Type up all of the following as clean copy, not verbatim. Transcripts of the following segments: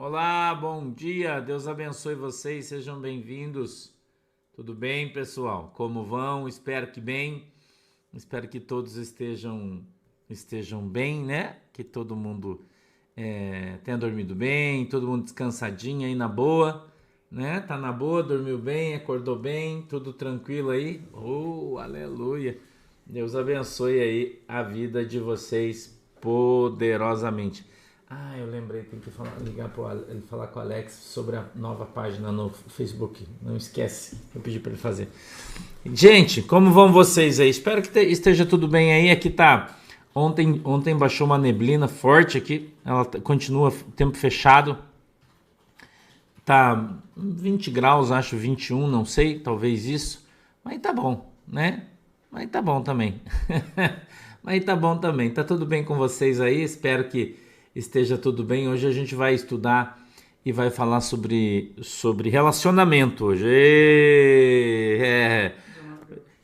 Olá, bom dia, Deus abençoe vocês, sejam bem-vindos. Tudo bem, pessoal? Como vão? Espero que bem. Espero que todos estejam bem, né? Que todo mundo tenha dormido bem, todo mundo descansadinho aí na boa, né? Tá na boa, dormiu bem, acordou bem, tudo tranquilo aí. Oh, aleluia! Deus abençoe aí a vida de vocês poderosamente. Eu lembrei, tem que falar com o Alex sobre a nova página no Facebook. Não esquece, eu pedi para ele fazer. Gente, como vão vocês aí? Espero que esteja tudo bem aí. Aqui tá. Ontem baixou uma neblina forte aqui. Ela continua tempo fechado. Tá 20 graus, acho 21, não sei, talvez isso. Mas tá bom, né? Mas tá bom também. Mas tá bom também. Tá tudo bem com vocês aí? Espero que esteja tudo bem. Hoje a gente vai estudar e vai falar sobre relacionamento hoje.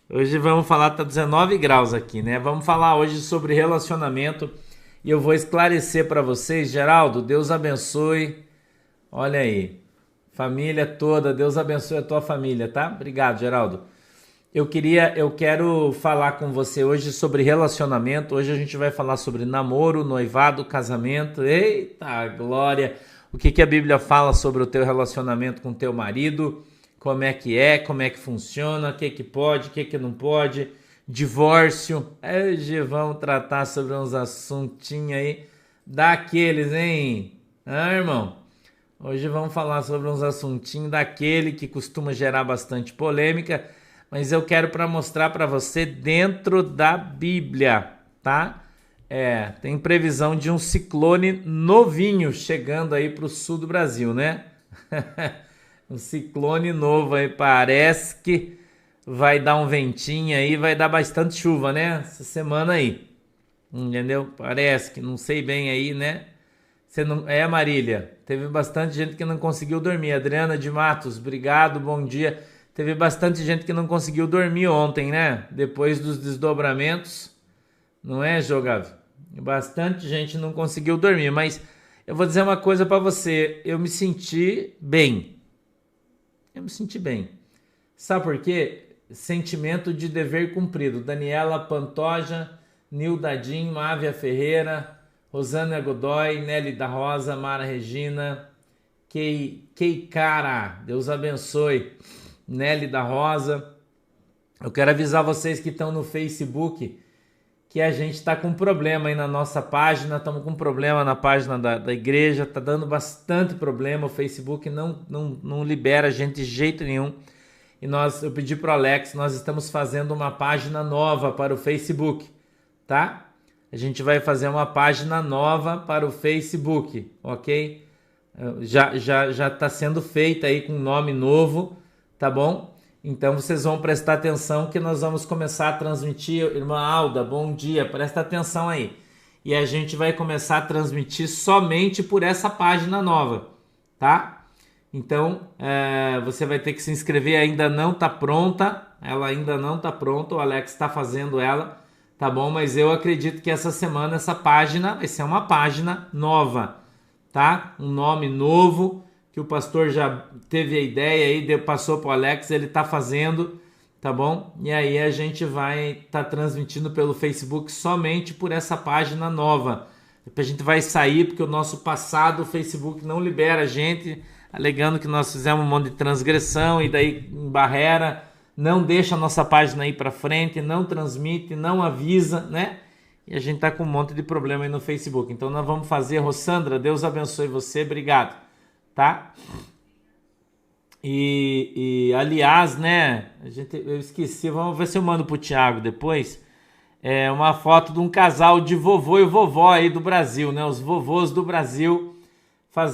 Hoje vamos falar, tá 19 graus aqui, né? Vamos falar hoje sobre relacionamento e eu vou esclarecer para vocês. Geraldo, Deus abençoe. Olha aí, família toda, Deus abençoe a tua família, tá? Obrigado, Geraldo. Eu quero falar com você hoje sobre relacionamento. Hoje a gente vai falar sobre namoro, noivado, casamento. Eita, glória! O que a Bíblia fala sobre o teu relacionamento com o teu marido? Como é que funciona, o que pode, o que não pode. Divórcio. Hoje vamos tratar sobre uns assuntinhos aí daqueles, hein? Irmão? Hoje vamos falar sobre uns assuntinhos daquele que costuma gerar bastante polêmica, mas eu quero mostrar para você dentro da Bíblia, tá? Tem previsão de um ciclone novinho chegando aí para o sul do Brasil, né? Um ciclone novo aí, parece que vai dar um ventinho aí, vai dar bastante chuva, né? Essa semana aí, entendeu? Parece que, não sei bem aí, né? Marília, teve bastante gente que não conseguiu dormir. Adriana de Matos, obrigado, bom dia. Teve bastante gente que não conseguiu dormir ontem, né? Depois dos desdobramentos, não é, Jogado? Bastante gente não conseguiu dormir, mas eu vou dizer uma coisa para você, eu me senti bem. Sabe por quê? Sentimento de dever cumprido. Daniela Pantoja, Nilda Din, Mávia Ferreira, Rosana Godoy, Nelly da Rosa, Mara Regina, Keikara, Deus abençoe, Nelly da Rosa. Eu quero avisar vocês que estão no Facebook que a gente está com problema aí na nossa página, estamos com problema na página da igreja, está dando bastante problema, o Facebook não libera a gente de jeito nenhum. E eu pedi para o Alex, nós estamos fazendo uma página nova para o Facebook, tá? A gente vai fazer uma página nova para o Facebook, ok? Já está sendo feita aí com um nome novo, tá bom? Então vocês vão prestar atenção que nós vamos começar a transmitir. Irmã Alda, bom dia, presta atenção aí. E a gente vai começar a transmitir somente por essa página nova, tá? Então você vai ter que se inscrever, ainda não está pronta, ela ainda não está pronta, o Alex está fazendo ela, tá bom? Mas eu acredito que essa semana essa página vai ser uma página nova, tá? Um nome novo, que o pastor já teve a ideia aí, passou para o Alex, ele está fazendo, tá bom? E aí a gente vai estar transmitindo pelo Facebook somente por essa página nova. Depois a gente vai sair, porque o nosso passado, o Facebook não libera a gente, alegando que nós fizemos um monte de transgressão e daí em barreira, não deixa a nossa página ir para frente, não transmite, não avisa, né? E a gente tá com um monte de problema aí no Facebook. Então nós vamos fazer, Rossandra, Deus abençoe você, obrigado. Tá? Aliás, né? Eu esqueci, vamos ver se eu mando pro Thiago depois. Uma foto de um casal de vovô e vovó aí do Brasil, né? Os vovôs do Brasil.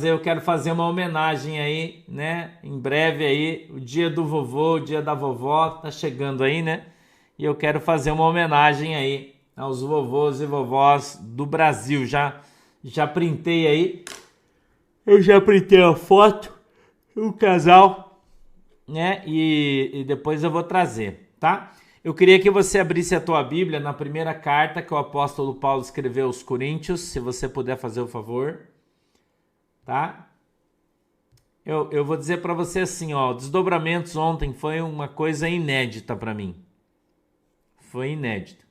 Eu quero fazer uma homenagem aí, né? Em breve aí, o dia do vovô, o dia da vovó, tá chegando aí, né? E eu quero fazer uma homenagem aí aos vovôs e vovós do Brasil. Já printei aí. Eu já printei a foto, o casal, né? E depois eu vou trazer, tá? Eu queria que você abrisse a tua Bíblia na primeira carta que o apóstolo Paulo escreveu aos Coríntios, se você puder fazer o favor, tá? Eu vou dizer para você assim, ó, desdobramentos ontem foi uma coisa inédita para mim. Foi inédito.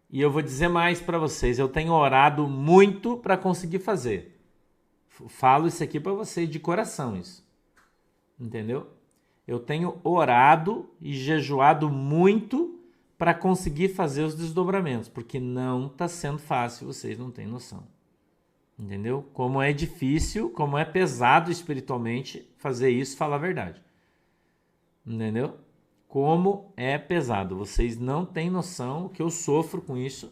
E eu vou dizer mais para vocês, eu tenho orado muito para conseguir fazer. Falo isso aqui para vocês de coração, isso. Entendeu? Eu tenho orado e jejuado muito para conseguir fazer os desdobramentos, porque não está sendo fácil, vocês não têm noção. Entendeu? Como é difícil, como é pesado espiritualmente fazer isso, falar a verdade. Entendeu? Como é pesado. Vocês não têm noção que eu sofro com isso,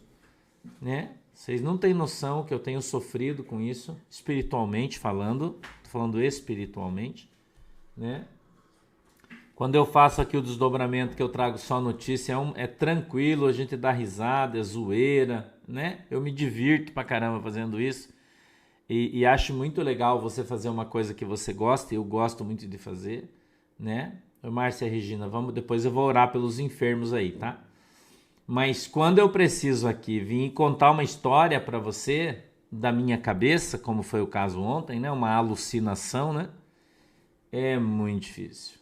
né? Vocês não têm noção que eu tenho sofrido com isso, espiritualmente falando. Tô falando espiritualmente, né? Quando eu faço aqui o desdobramento que eu trago só notícia, é tranquilo, a gente dá risada, é zoeira, né? Eu me divirto pra caramba fazendo isso. E acho muito legal você fazer uma coisa que você gosta, e eu gosto muito de fazer, né? Márcia Regina, depois eu vou orar pelos enfermos aí, tá? Mas quando eu preciso aqui vir contar uma história para você da minha cabeça, como foi o caso ontem, né? Uma alucinação, né? É muito difícil.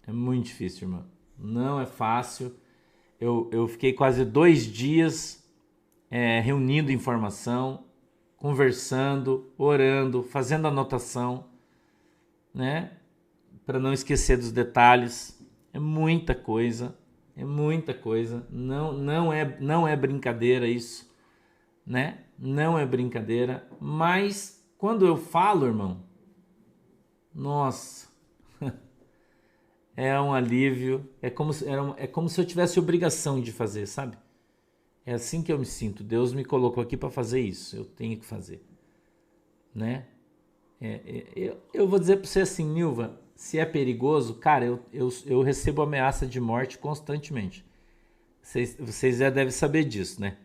É muito difícil, irmão. Não é fácil. Eu fiquei quase 2 dias reunindo informação, conversando, orando, fazendo anotação, né? Para não esquecer dos detalhes. É muita coisa. É muita coisa. Não é brincadeira isso, né? Não é brincadeira. Mas quando eu falo, irmão, nossa, é um alívio. É como se eu tivesse obrigação de fazer, sabe? É assim que eu me sinto. Deus me colocou aqui para fazer isso. Eu tenho que fazer, né? Eu vou dizer para você assim, Nilva, se é perigoso, cara, eu recebo ameaça de morte constantemente. Vocês já devem saber disso, né?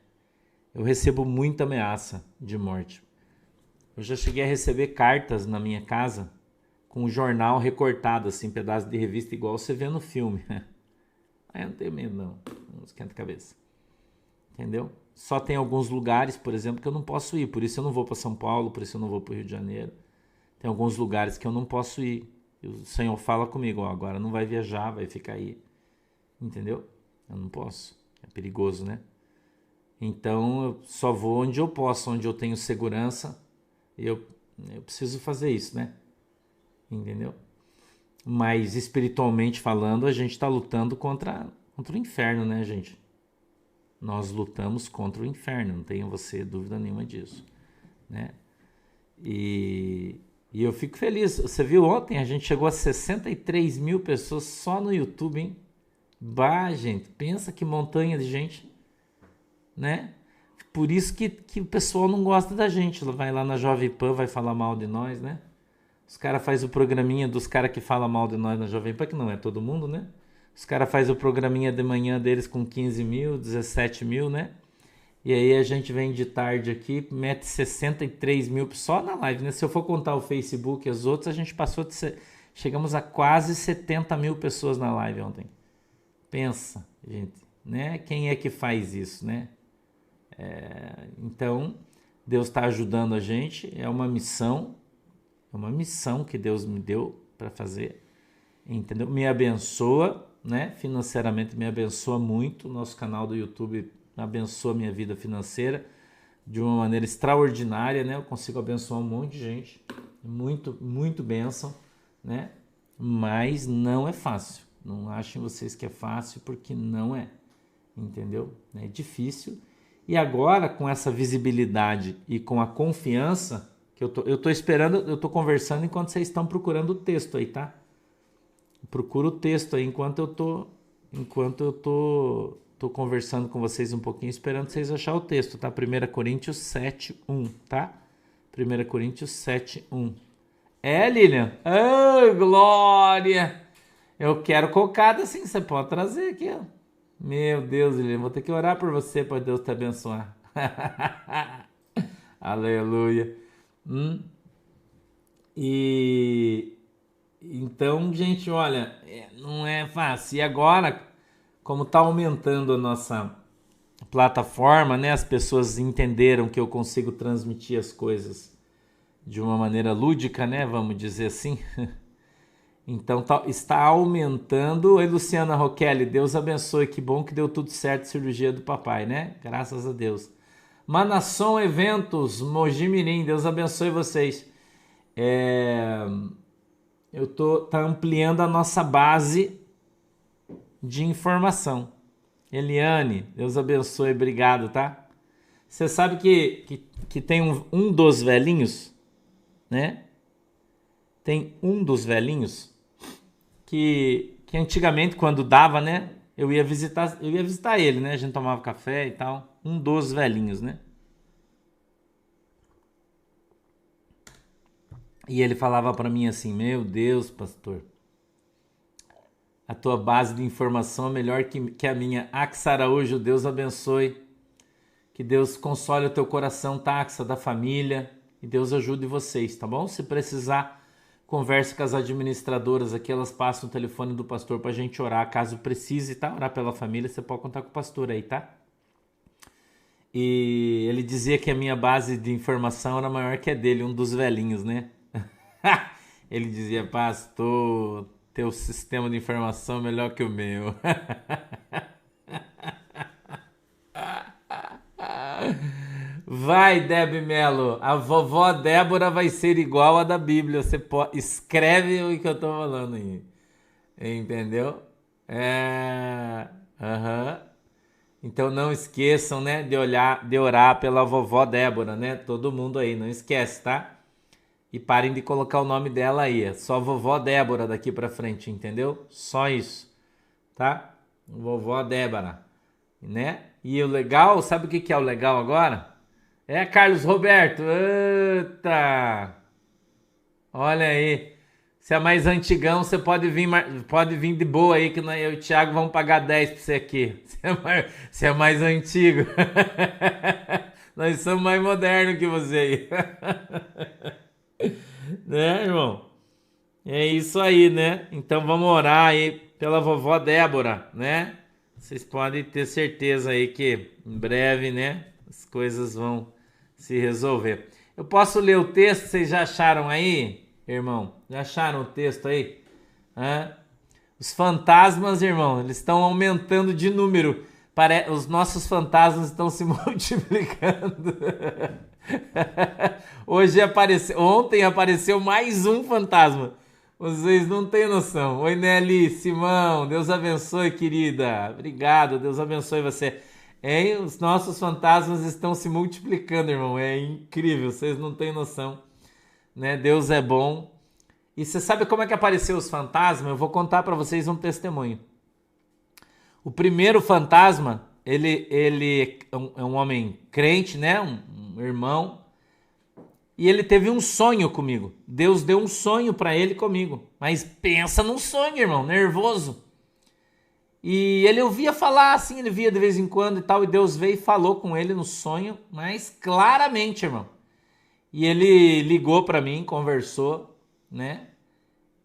Eu recebo muita ameaça de morte. Eu já cheguei a receber cartas na minha casa com um jornal recortado, assim, pedaço de revista igual você vê no filme. Aí eu não tenho medo, não. Não esquenta a cabeça. Entendeu? Só tem alguns lugares, por exemplo, que eu não posso ir. Por isso eu não vou para São Paulo, por isso eu não vou para o Rio de Janeiro. Tem alguns lugares que eu não posso ir. O Senhor fala comigo, ó, agora não vai viajar, vai ficar aí. Entendeu? Eu não posso. É perigoso, né? Então eu só vou onde eu posso, onde eu tenho segurança. E eu preciso fazer isso, né? Entendeu? Mas espiritualmente falando, a gente está lutando contra o inferno, né, gente? Nós lutamos contra o inferno, não tenha você dúvida nenhuma disso, né? E eu fico feliz. Você viu ontem, a gente chegou a 63 mil pessoas só no YouTube, hein? Bah, gente, pensa que montanha de gente, né? Por isso que o pessoal não gosta da gente. Vai lá na Jovem Pan, vai falar mal de nós, né? Os caras fazem o programinha dos caras que falam mal de nós na Jovem Pan, que não é todo mundo, né? Os caras fazem o programinha de manhã deles com 15 mil, 17 mil, né? E aí a gente vem de tarde aqui, mete 63 mil só na live, né? Se eu for contar o Facebook e as outras, a gente passou de... Chegamos a quase 70 mil pessoas na live ontem. Pensa, gente, né? Quem é que faz isso, né? Então, Deus está ajudando a gente, é uma missão que Deus me deu para fazer, entendeu? Me abençoa, né? Financeiramente me abençoa muito, nosso canal do YouTube abençoa minha vida financeira de uma maneira extraordinária, né? Eu consigo abençoar um monte de gente, muito, muito bênção, né? Mas não é fácil, não achem vocês que é fácil, porque não é, entendeu? É difícil. E agora, com essa visibilidade e com a confiança que eu tô esperando, eu tô conversando enquanto vocês estão procurando o texto aí, tá? Procura o texto aí enquanto eu tô conversando com vocês um pouquinho, esperando vocês achar o texto, tá? 1 Coríntios 7:1, tá? 1 Coríntios 7:1. Lilian? Ai, glória! Eu quero cocada assim, você pode trazer aqui, ó. Meu Deus, Lilian, vou ter que orar por você para Deus te abençoar. Aleluia. E então, gente, olha, não é fácil. E agora, como está aumentando a nossa plataforma, né? As pessoas entenderam que eu consigo transmitir as coisas de uma maneira lúdica, né? Vamos dizer assim. Então está aumentando. Oi, Luciana Roquelli, Deus abençoe. Que bom que deu tudo certo a cirurgia do papai, né? Graças a Deus. Manasson Eventos, Mogi Mirim, Deus abençoe vocês. Tá ampliando a nossa base de informação. Eliane, Deus abençoe, obrigado, tá? Você sabe que tem um dos velhinhos, né? Tem um dos velhinhos que antigamente, quando dava, né? Eu ia visitar ele, né? A gente tomava café e tal. Um dos velhinhos, né? E ele falava para mim assim: meu Deus, pastor, a tua base de informação é melhor que a minha. Axa Araújo, Deus abençoe. Que Deus console o teu coração, Taxa, da família. E Deus ajude vocês, tá bom? Se precisar, converse com as administradoras aqui. Elas passam o telefone do pastor pra gente orar. Caso precise, tá? Orar pela família, você pode contar com o pastor aí, tá? E ele dizia que a minha base de informação era maior que a dele, um dos velhinhos, né? Ele dizia: pastor, teu sistema de informação é melhor que o meu. Vai, Deb Melo, a vovó Débora vai ser igual a da Bíblia. Você escreve o que eu tô falando aí. Entendeu? Aham. Então não esqueçam, né, de orar pela vovó Débora, né? Todo mundo aí, não esquece, tá? E parem de colocar o nome dela aí. É só vovó Débora daqui pra frente, entendeu? Só isso, tá? Vovó Débora, né? E o legal, sabe o que é o legal agora? Carlos Roberto. Eita! Olha aí. Se é mais antigão, você pode vir de boa aí, que eu e o Thiago vamos pagar 10 pra você aqui. Se é mais antigo. Nós somos mais modernos que você aí. Né, irmão? É isso aí, né? Então vamos orar aí pela vovó Débora, né? Vocês podem ter certeza aí que em breve, né, as coisas vão se resolver. Eu posso ler o texto? Vocês já acharam aí, irmão? Já acharam o texto aí? Os fantasmas, irmão, eles estão aumentando de número. Os nossos fantasmas estão se multiplicando. Ontem apareceu mais um fantasma. Vocês não têm noção. Oi, Nelly, Simão, Deus abençoe, querida. Obrigado, Deus abençoe você. Os nossos fantasmas estão se multiplicando, irmão. É incrível, vocês não têm noção, né? Deus é bom. E você sabe como é que apareceu os fantasmas? Eu vou contar para vocês um testemunho. O primeiro fantasma, ele é um homem crente, né? Um irmão. E ele teve um sonho comigo. Deus deu um sonho para ele comigo. Mas pensa num sonho, irmão, nervoso. E ele ouvia falar assim, ele via de vez em quando e tal. E Deus veio e falou com ele no sonho, mas claramente, irmão. E ele ligou para mim, conversou, né?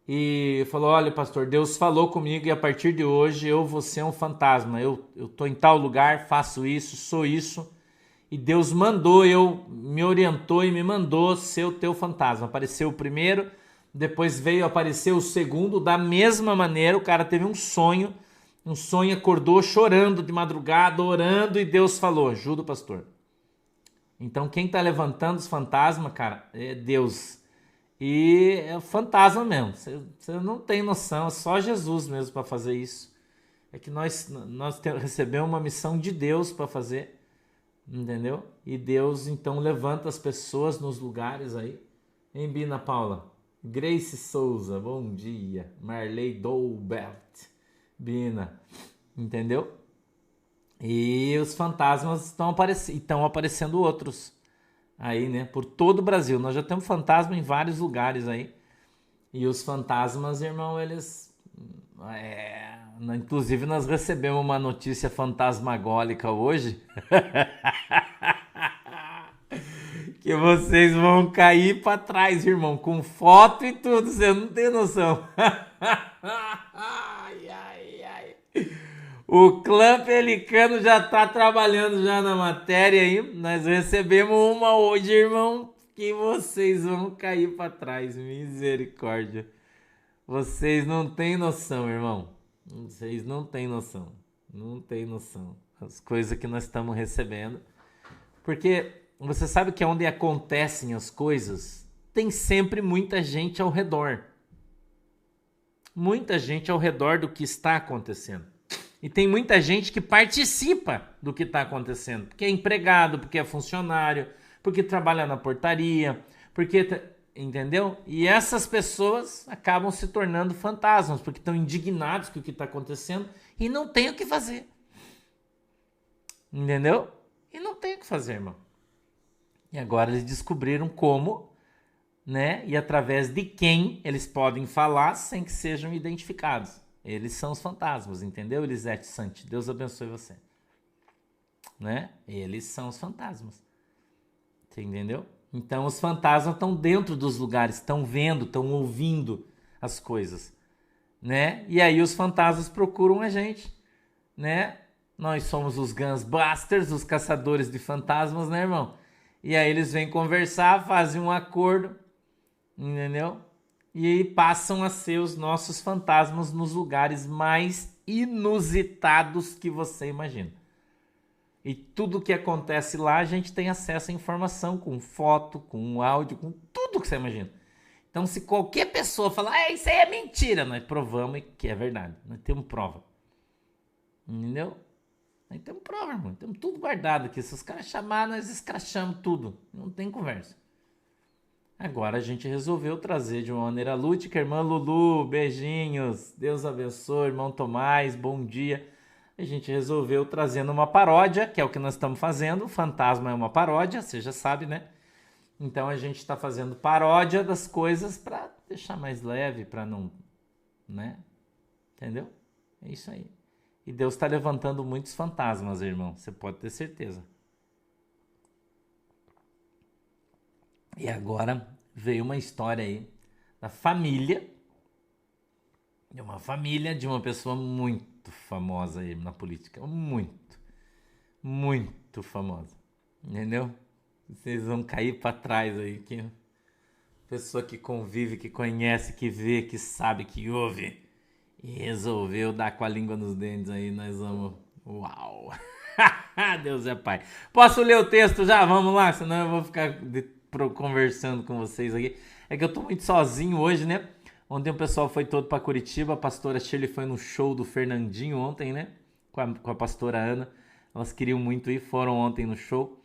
E falou: olha, pastor, Deus falou comigo e a partir de hoje eu vou ser um fantasma. Eu tô em tal lugar, faço isso, sou isso. E Deus me orientou e me mandou ser o teu fantasma. Apareceu o primeiro, depois veio aparecer o segundo. Da mesma maneira, o cara teve um sonho, acordou chorando de madrugada, orando, e Deus falou: ajuda o pastor. Então quem tá levantando os fantasmas, cara, é Deus. E é fantasma mesmo, você não tem noção, é só Jesus mesmo para fazer isso. É que nós recebemos uma missão de Deus para fazer. Entendeu? E Deus então levanta as pessoas nos lugares aí. Hein, Bina Paula? Grace Souza, bom dia. Marley Doubert, Bina, entendeu? E os fantasmas estão aparecendo outros aí, né? Por todo o Brasil. Nós já temos fantasma em vários lugares aí. E os fantasmas, irmão, eles... Inclusive nós recebemos uma notícia fantasmagólica hoje. Que vocês vão cair pra trás, irmão, com foto e tudo, você não tem noção. O clã Pelicano já tá trabalhando já na matéria aí. Nós recebemos uma hoje, irmão, que vocês vão cair para trás, misericórdia. Vocês não têm noção, irmão. Vocês não têm noção. Não têm noção. As coisas que nós estamos recebendo. Porque você sabe que onde acontecem as coisas, tem sempre muita gente ao redor. Muita gente ao redor do que está acontecendo. E tem muita gente que participa do que está acontecendo. Porque é empregado, porque é funcionário, porque trabalha na portaria, porque... Entendeu? E essas pessoas acabam se tornando fantasmas, porque estão indignados com o que está acontecendo e não tem o que fazer. Entendeu? E não tem o que fazer, irmão. E agora eles descobriram como, né? E através de quem eles podem falar sem que sejam identificados. Eles são os fantasmas, entendeu, Elisete Santi? Deus abençoe você. Né? Eles são os fantasmas. Você entendeu? Então os fantasmas estão dentro dos lugares, estão vendo, estão ouvindo as coisas, né? E aí os fantasmas procuram a gente, né? Nós somos os Ghostbusters, os caçadores de fantasmas, né, irmão? E aí eles vêm conversar, fazem um acordo, entendeu? E aí passam a ser os nossos fantasmas nos lugares mais inusitados que você imagina. E tudo que acontece lá, a gente tem acesso à informação, com foto, com áudio, com tudo que você imagina. Então, se qualquer pessoa falar, isso aí é mentira, nós provamos que é verdade. Nós temos prova. Entendeu? Nós temos prova, irmão. Temos tudo guardado aqui. Se os caras chamarem, nós escrachamos tudo. Não tem conversa. Agora a gente resolveu trazer de uma maneira lúdica. Irmã Lulu, beijinhos. Deus abençoe. Irmão Tomás, bom dia. A gente resolveu trazendo uma paródia, que é o que nós estamos fazendo. O fantasma é uma paródia, você já sabe, né? Então a gente está fazendo paródia das coisas para deixar mais leve, para não... né? Entendeu? É isso aí. E Deus está levantando muitos fantasmas, irmão. Você pode ter certeza. E agora veio uma história aí da família. De uma família de uma pessoa muito famosa aí na política. Muito, muito famosa. Entendeu? Vocês vão cair para trás aí. Que pessoa que convive, que conhece, que vê, que sabe, que ouve. E resolveu dar com a língua nos dentes aí. Nós vamos... Uau! Deus é pai. Posso ler o texto já? Vamos lá, senão eu vou ficar conversando com vocês aqui. É que eu tô muito sozinho hoje, né? Ontem o pessoal foi todo para Curitiba, a pastora Shirley foi no show do Fernandinho ontem, né? Com a pastora Ana. Elas queriam muito ir, foram ontem no show.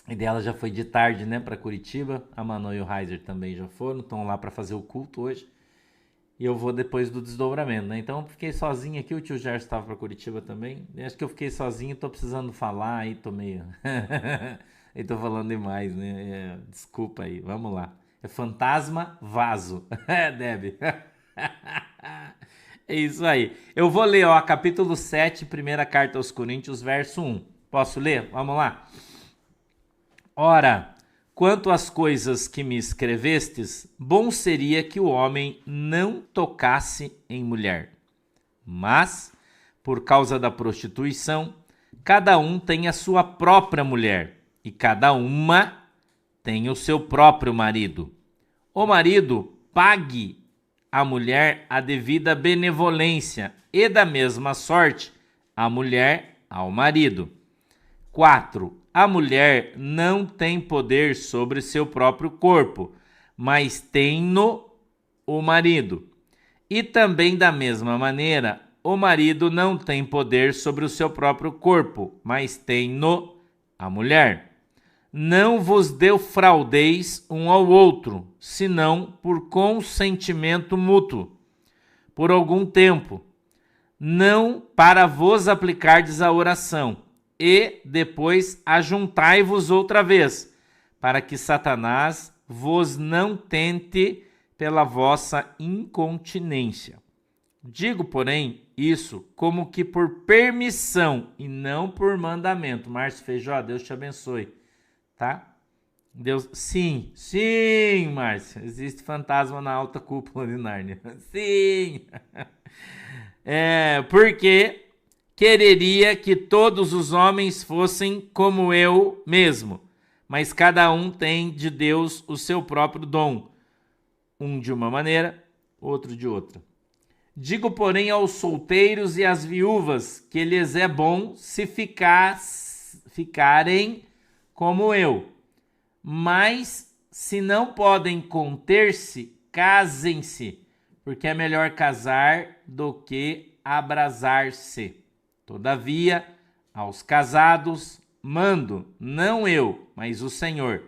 E dela já foi de tarde, né, para Curitiba. A Manu e o Heiser também já foram, estão lá para fazer o culto hoje. E eu vou depois do desdobramento, né? Então eu fiquei sozinho aqui, o tio Gerson estava para Curitiba também. E acho que eu fiquei sozinho, tô precisando falar, aí tô meio... aí tô falando demais, né? Desculpa aí, vamos lá. É fantasma vaso. É, Deb. É isso aí. Eu vou ler, ó, capítulo 7, primeira carta aos Coríntios, verso 1. Posso ler? Vamos lá. Ora, quanto às coisas que me escrevestes, bom seria que o homem não tocasse em mulher. Mas, por causa da prostituição, cada um tem a sua própria mulher, e cada uma tem o seu próprio marido. O marido pague à mulher a devida benevolência e da mesma sorte a mulher ao marido. 4. A mulher não tem poder sobre seu próprio corpo, mas tem-no o marido. E também da mesma maneira, o marido não tem poder sobre o seu próprio corpo, mas tem-no a mulher. Não vos defraudeis um ao outro, senão por consentimento mútuo, por algum tempo, não para vos aplicardes a oração, e depois ajuntai-vos outra vez, para que Satanás vos não tente pela vossa incontinência. Digo, porém, isso como que por permissão e não por mandamento. Márcio Feijó, Deus te abençoe. Tá? Deus, sim, Márcio, existe fantasma na alta cúpula de Nárnia. Sim. Porque quereria que todos os homens fossem como eu mesmo, mas cada um tem de Deus o seu próprio dom, um de uma maneira, outro de outra. Digo, porém, aos solteiros e às viúvas que lhes é bom se ficarem como eu. Mas, se não podem conter-se, casem-se, porque é melhor casar do que abrasar-se. Todavia, aos casados mando, não eu, mas o Senhor,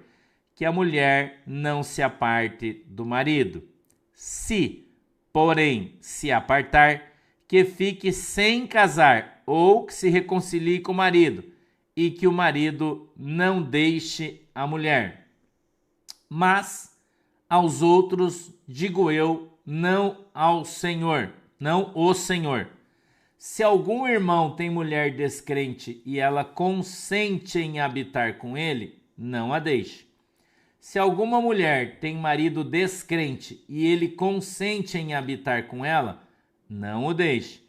que a mulher não se aparte do marido. Se, porém, se apartar, que fique sem casar, ou que se reconcilie com o marido, e que o marido não deixe a mulher. Mas aos outros digo eu, não ao Senhor, não o Senhor. Se algum irmão tem mulher descrente e ela consente em habitar com ele, não a deixe. Se alguma mulher tem marido descrente e ele consente em habitar com ela, não o deixe.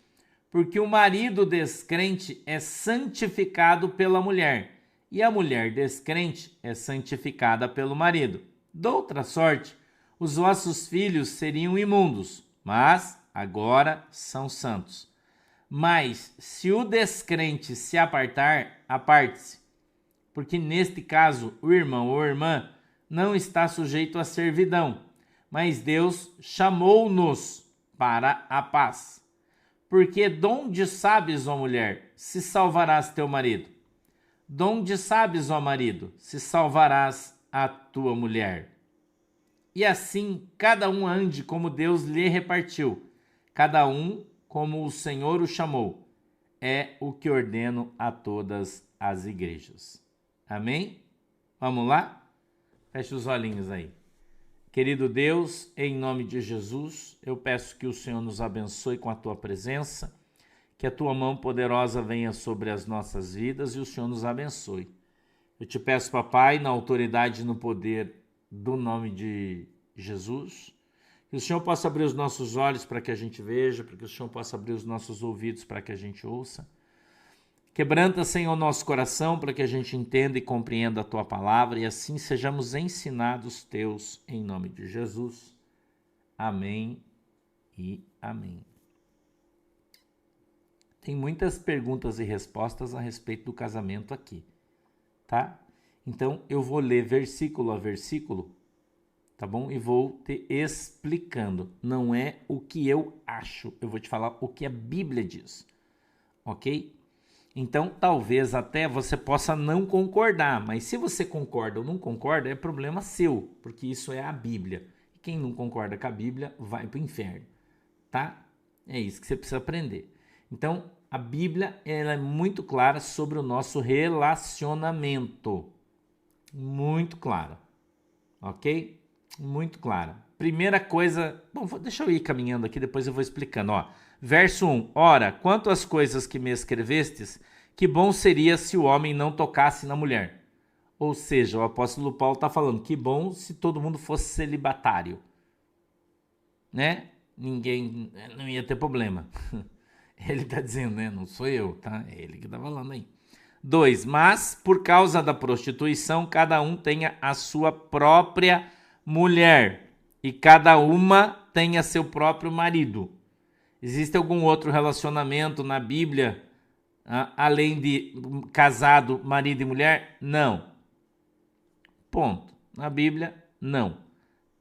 Porque o marido descrente é santificado pela mulher, e a mulher descrente é santificada pelo marido. Doutra sorte, os vossos filhos seriam imundos, mas agora são santos. Mas se o descrente se apartar, aparte-se, porque neste caso o irmão ou irmã não está sujeito à servidão, mas Deus chamou-nos para a paz. Porque donde sabes, ó mulher, se salvarás teu marido? Donde sabes, ó marido, se salvarás a tua mulher? E assim cada um ande como Deus lhe repartiu, cada um como o Senhor o chamou. É o que ordeno a todas as igrejas. Amém? Vamos lá? Feche os olhinhos aí. Querido Deus, em nome de Jesus, eu peço que o Senhor nos abençoe com a tua presença, que a tua mão poderosa venha sobre as nossas vidas e o Senhor nos abençoe. Eu te peço, papai, na autoridade e no poder do nome de Jesus, que o Senhor possa abrir os nossos olhos para que a gente veja, para que o Senhor possa abrir os nossos ouvidos para que a gente ouça. Quebranta, Senhor, o nosso coração para que a gente entenda e compreenda a Tua palavra e assim sejamos ensinados teus, em nome de Jesus. Amém e amém. Tem muitas perguntas e respostas a respeito do casamento aqui, tá? Então, eu vou ler versículo a versículo, tá bom? E vou te explicando. Não é o que eu acho, eu vou te falar o que a Bíblia diz, ok? Então, talvez até você possa não concordar, mas se você concorda ou não concorda, é problema seu, porque isso é a Bíblia. E quem não concorda com a Bíblia vai para o inferno, tá? É isso que você precisa aprender. Então, a Bíblia ela é muito clara sobre o nosso relacionamento. Muito clara, ok? Muito clara. Primeira coisa, bom, deixa eu ir caminhando aqui, depois eu vou explicando, ó. Verso 1. Ora, quanto às coisas que me escrevestes, que bom seria se o homem não tocasse na mulher. Ou seja, o apóstolo Paulo está falando, que bom se todo mundo fosse celibatário. Né? Ninguém, não ia ter problema. Ele está dizendo, né? Não sou eu, tá? É ele que está falando aí. 2. Mas, por causa da prostituição, cada um tenha a sua própria mulher e cada uma tenha seu próprio marido. Existe algum outro relacionamento na Bíblia, além de casado, marido e mulher? Não. Ponto. Na Bíblia, não.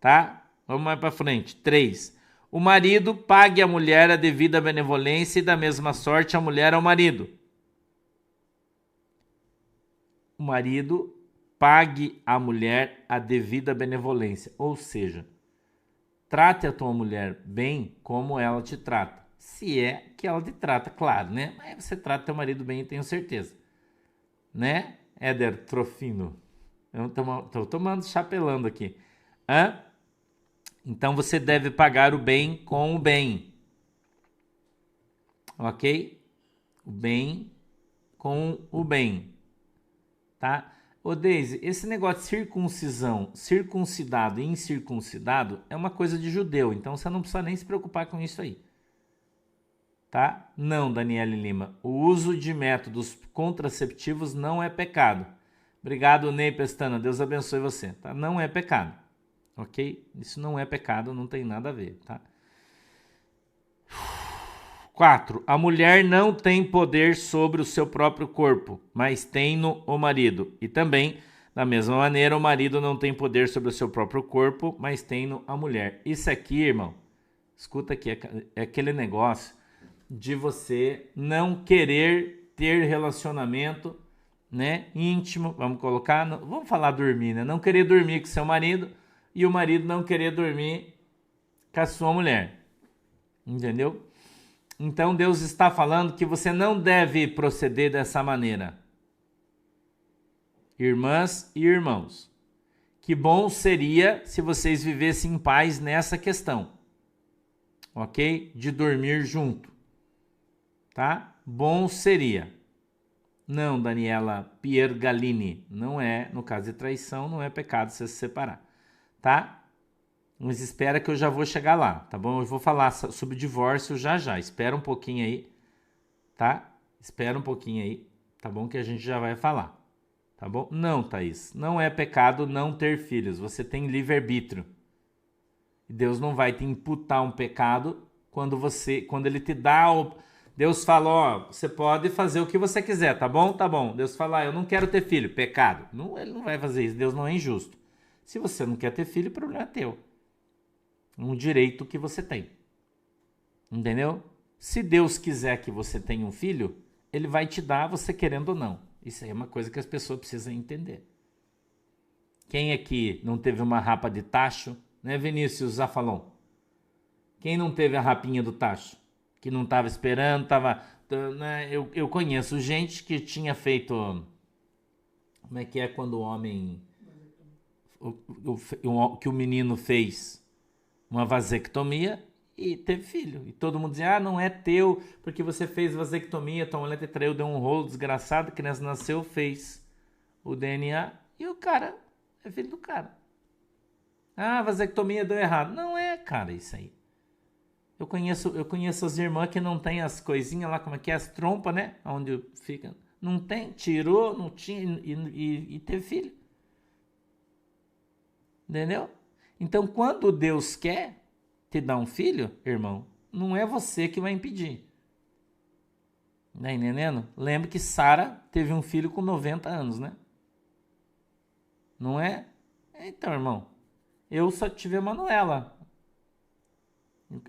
Tá? Vamos mais para frente. 3. O marido pague à mulher a devida benevolência e da mesma sorte a mulher ao marido. O marido pague à mulher a devida benevolência. Ou seja, trate a tua mulher bem como ela te trata. Se é que ela te trata, claro, né? Mas você trata teu marido bem, tenho certeza. Né? Éder Trofino. Eu tô tomando, chapelando aqui. Então você deve pagar o bem com o bem. Ok? O bem com o bem. Tá? Ô Deise, esse negócio de circuncisão, circuncidado e incircuncidado é uma coisa de judeu, então você não precisa nem se preocupar com isso aí. Tá? Não, Daniele Lima, o uso de métodos contraceptivos não é pecado, Obrigado, Ney Pestana. Deus abençoe você. Tá? Não é pecado. Ok? Isso não é pecado, não tem nada a ver. Tá? 4. A mulher não tem poder sobre o seu próprio corpo, mas tem no o marido. E também, da mesma maneira, o marido não tem poder sobre o seu próprio corpo, mas tem no a mulher. Isso aqui, irmão, escuta aqui, é aquele negócio de você não querer ter relacionamento, né, íntimo, vamos colocar, vamos falar dormir, né? Não querer dormir com seu marido e o marido não querer dormir com a sua mulher. Entendeu? Então Deus está falando que você não deve proceder dessa maneira. Irmãs e irmãos, que bom seria se vocês vivessem em paz nessa questão, ok? De dormir junto, tá? Bom seria. Não, Daniela Piergalini, não é, no caso de traição, não é pecado você se separar, tá? Mas espera que eu já vou chegar lá, tá bom? Eu vou falar sobre divórcio já. Espera um pouquinho aí, tá? Espera um pouquinho aí, tá bom? Que a gente já vai falar, tá bom? Não, Thaís, não é pecado não ter filhos. Você tem livre-arbítrio. Deus não vai te imputar um pecado quando ele te dá Deus fala, ó, você pode fazer o que você quiser, tá bom? Tá bom. Deus fala, eu não quero ter filho, pecado. Não, ele não vai fazer isso, Deus não é injusto. Se você não quer ter filho, o problema é teu. Um direito que você tem. Entendeu? Se Deus quiser que você tenha um filho, ele vai te dar, você querendo ou não. Isso aí é uma coisa que as pessoas precisam entender. Quem aqui não teve uma rapa de tacho, né, Vinícius Zafalon? Quem não teve a rapinha do tacho? Que não estava esperando, estava... Né, eu conheço gente que tinha feito... Como é que é quando o homem... que o menino fez uma vasectomia e teve filho. E todo mundo dizia, não é teu, porque você fez vasectomia, tua mulher te traiu, deu um rolo desgraçado, a criança nasceu, fez o DNA e o cara é filho do cara. A vasectomia deu errado. Não é, cara, isso aí. Eu conheço as irmãs que não tem as coisinhas lá, como é que é, as trompas, né? Onde fica. Não tem, tirou, não tinha e teve filho. Entendeu? Então, quando Deus quer te dar um filho, irmão, não é você que vai impedir. Tá entendendo? Lembre que Sara teve um filho com 90 anos, né? Não é? Então, irmão, eu só tive a Manuela.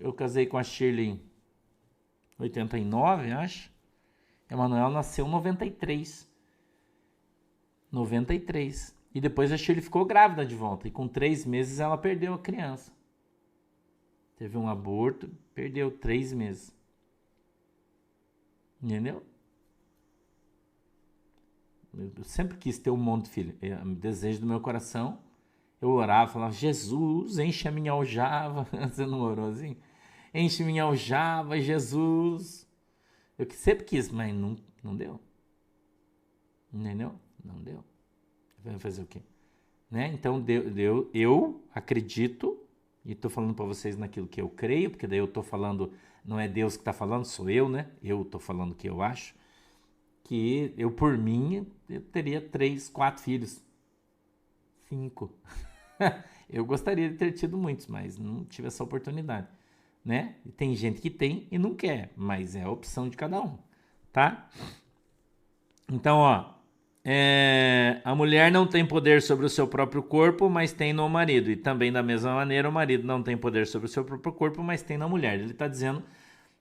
Eu casei com a Shirley em 89, acho. A Manuela nasceu em 93. 93. E depois a Shirley ficou grávida de volta. E com 3 meses ela perdeu a criança. Teve um aborto, perdeu 3 meses. Entendeu? Eu sempre quis ter um monte de filho. É um desejo do meu coração. Eu orava, falava, Jesus, enche a minha aljava. Você não orou assim? Enche minha aljava, Jesus. Eu sempre quis, mas não deu. Entendeu? Não deu. Vai fazer o quê? Né? Então, eu acredito, e estou falando para vocês naquilo que eu creio, porque daí eu estou falando, não é Deus que está falando, sou eu, né? Eu estou falando o que eu acho, que eu, por mim, eu teria 3, 4 filhos. 5. Eu gostaria de ter tido muitos, mas não tive essa oportunidade, né? E tem gente que tem e não quer, mas é a opção de cada um, tá? Então, ó, a mulher não tem poder sobre o seu próprio corpo, mas tem no marido. E também da mesma maneira, o marido não tem poder sobre o seu próprio corpo, mas tem na mulher. Ele está dizendo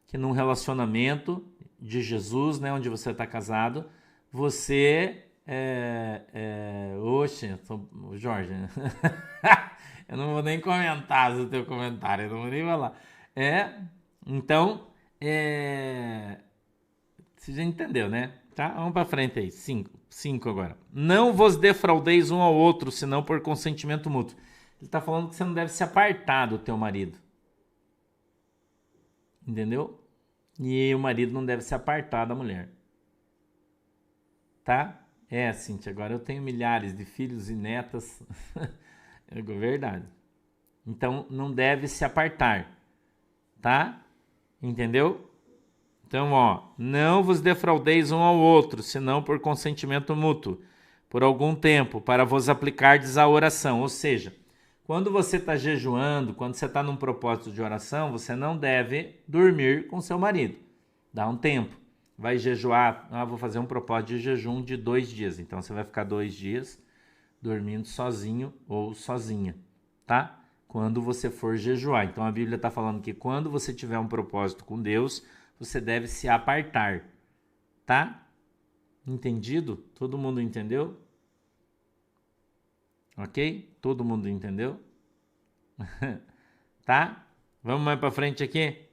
que num relacionamento de Jesus, né, onde você está casado, você Oxe, Jorge, eu não vou nem comentar o teu comentário, eu não vou nem falar. Então, você já entendeu, né? Tá? Vamos para frente aí. 5 agora. Não vos defraudeis um ao outro, senão por consentimento mútuo. Ele está falando que você não deve se apartar do teu marido. Entendeu? E o marido não deve se apartar da mulher. Tá? Cíntia, agora eu tenho milhares de filhos e netas. É verdade. Então, não deve se apartar. Tá? Entendeu? Então, ó, não vos defraudeis um ao outro, senão por consentimento mútuo, por algum tempo, para vos aplicardes a oração. Ou seja, quando você está jejuando, quando você está num propósito de oração, você não deve dormir com seu marido. Dá um tempo. Vai jejuar, vou fazer um propósito de jejum de 2 dias. Então você vai ficar 2 dias dormindo sozinho ou sozinha, tá? Quando você for jejuar. Então a Bíblia está falando que quando você tiver um propósito com Deus, você deve se apartar, tá? Entendido? Todo mundo entendeu? Ok? Todo mundo entendeu? Tá? Vamos mais para frente aqui?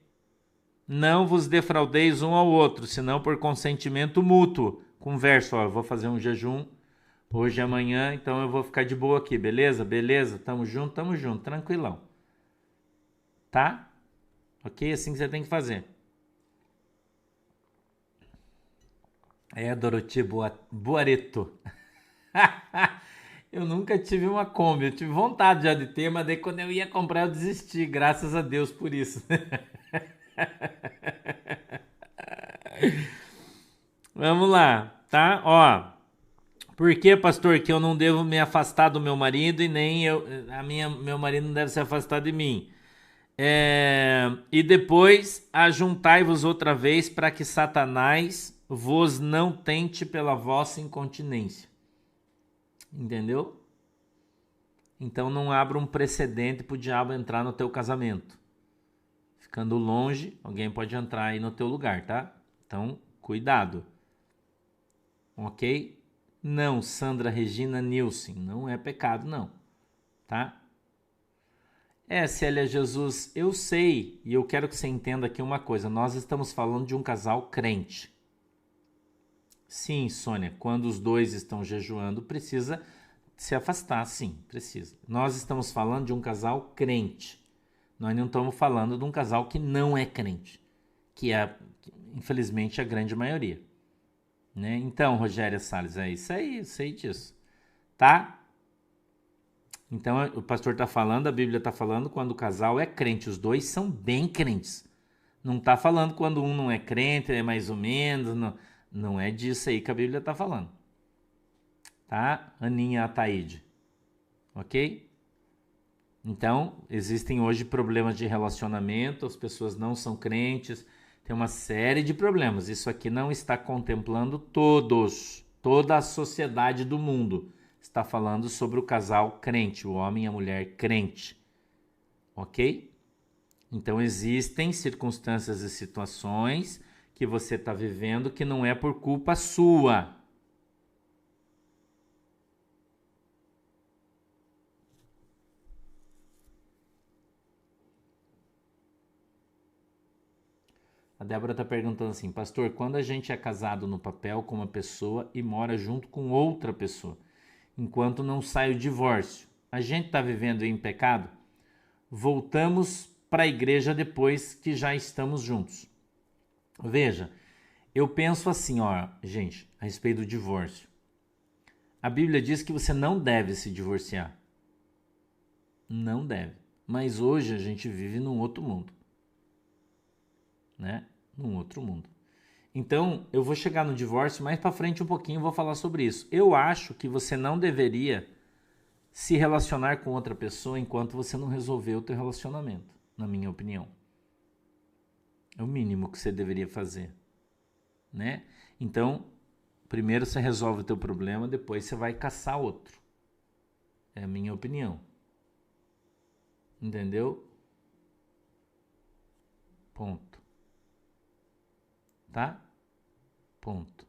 Não vos defraudeis um ao outro, senão por consentimento mútuo. Conversa, ó, eu vou fazer um jejum hoje e amanhã, então eu vou ficar de boa aqui, beleza? Beleza? Tamo junto, tranquilão. Tá? Ok? Assim que você tem que fazer. Doroti Boareto. Eu nunca tive uma Kombi, eu tive vontade já de ter, mas daí quando eu ia comprar eu desisti, graças a Deus por isso. Vamos lá, tá? Ó, por que, pastor, que eu não devo me afastar do meu marido e nem meu marido não deve se afastar de mim? E depois ajuntai-vos outra vez para que Satanás vos não tente pela vossa incontinência. Entendeu? Então não abra um precedente para o diabo entrar no teu casamento. Ficando longe, alguém pode entrar aí no teu lugar, tá? Então, cuidado. Ok? Não, Sandra Regina Nilson, não é pecado não, tá? Célia Jesus, eu sei, e eu quero que você entenda aqui uma coisa, nós estamos falando de um casal crente. Sim, Sônia, quando os dois estão jejuando, precisa se afastar, sim, precisa. Nós estamos falando de um casal crente. Nós não estamos falando de um casal que não é crente, que é, infelizmente, a grande maioria. Né? Então, Rogéria Salles, é isso aí, eu sei disso. Tá? Então, o pastor está falando, a Bíblia está falando quando o casal é crente. Os dois são bem crentes. Não está falando quando um não é crente, é mais ou menos. Não é disso aí que a Bíblia está falando. Tá? Aninha Ataíde. Ok? Então, existem hoje problemas de relacionamento, as pessoas não são crentes, tem uma série de problemas. Isso aqui não está contemplando toda a sociedade do mundo. Está falando sobre o casal crente, o homem e a mulher crente. Ok? Então, existem circunstâncias e situações que você está vivendo que não é por culpa sua. A Débora está perguntando assim, pastor, quando a gente é casado no papel com uma pessoa e mora junto com outra pessoa, enquanto não sai o divórcio, a gente está vivendo em pecado? Voltamos para a igreja depois que já estamos juntos. Veja, eu penso assim, ó, gente, a respeito do divórcio. A Bíblia diz que você não deve se divorciar. Não deve. Mas hoje a gente vive num outro mundo. Né? Num outro mundo. Então, eu vou chegar no divórcio mais para frente um pouquinho e vou falar sobre isso. Eu acho que você não deveria se relacionar com outra pessoa enquanto você não resolver o teu relacionamento, na minha opinião. É o mínimo que você deveria fazer, né? Então, primeiro você resolve o teu problema, depois você vai caçar outro. É a minha opinião. Entendeu? Ponto. Tá? Ponto.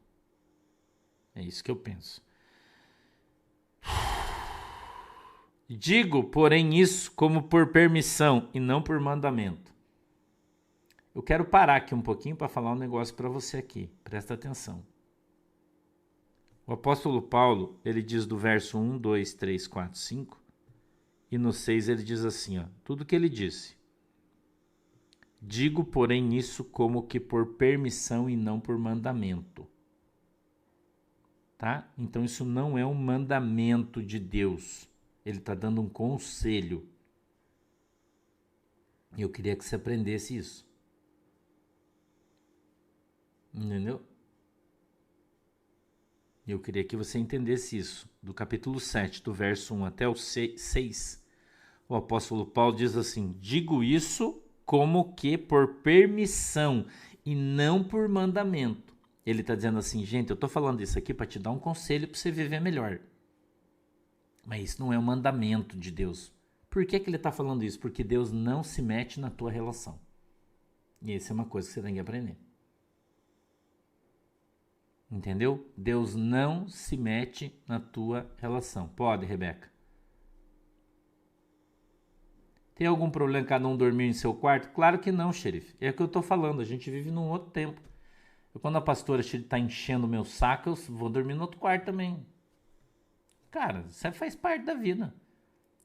É isso que eu penso. Digo, porém, isso como por permissão e não por mandamento. Eu quero parar aqui um pouquinho para falar um negócio para você aqui. Presta atenção. O apóstolo Paulo, ele diz do verso 1, 2, 3, 4, 5, e no 6 ele diz assim, ó, tudo que ele disse. Digo, porém, isso como que por permissão e não por mandamento. Tá? Então isso não é um mandamento de Deus. Ele está dando um conselho. E eu queria que você aprendesse isso. Entendeu? Eu queria que você entendesse isso. Do capítulo 7, do verso 1 até o 6, o apóstolo Paulo diz assim: digo isso como que por permissão e não por mandamento. Ele está dizendo assim, gente, eu estou falando isso aqui para te dar um conselho para você viver melhor. Mas isso não é um mandamento de Deus. Por que ele está falando isso? Porque Deus não se mete na tua relação. E essa é uma coisa que você tem que aprender. Entendeu? Deus não se mete na tua relação. Pode, Rebeca? Tem algum problema cada um dormir em seu quarto? Claro que não, xerife. É o que eu estou falando. A gente vive num outro tempo. Quando a pastora está enchendo o meu saco, eu vou dormir no outro quarto também. Cara, isso faz parte da vida.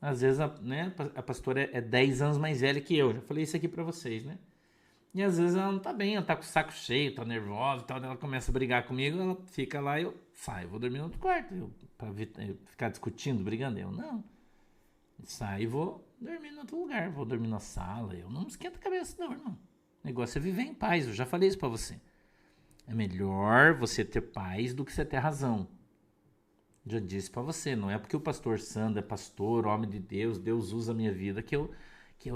Às vezes a pastora é 10 anos mais velha que eu. Já falei isso aqui pra vocês, né? E às vezes ela não tá bem, ela tá com o saco cheio, tá nervosa e tal. Ela começa a brigar comigo, ela fica lá e eu saio, vou dormir no outro quarto. Pra ficar discutindo, brigando. Eu não. Saio e vou dormir em outro lugar, vou dormir na sala. Eu não esquento a cabeça, não, irmão. O negócio é viver em paz, eu já falei isso pra você. É melhor você ter paz do que você ter razão. Já disse pra você, não é porque o pastor Sandro é pastor, homem de Deus, Deus usa a minha vida que eu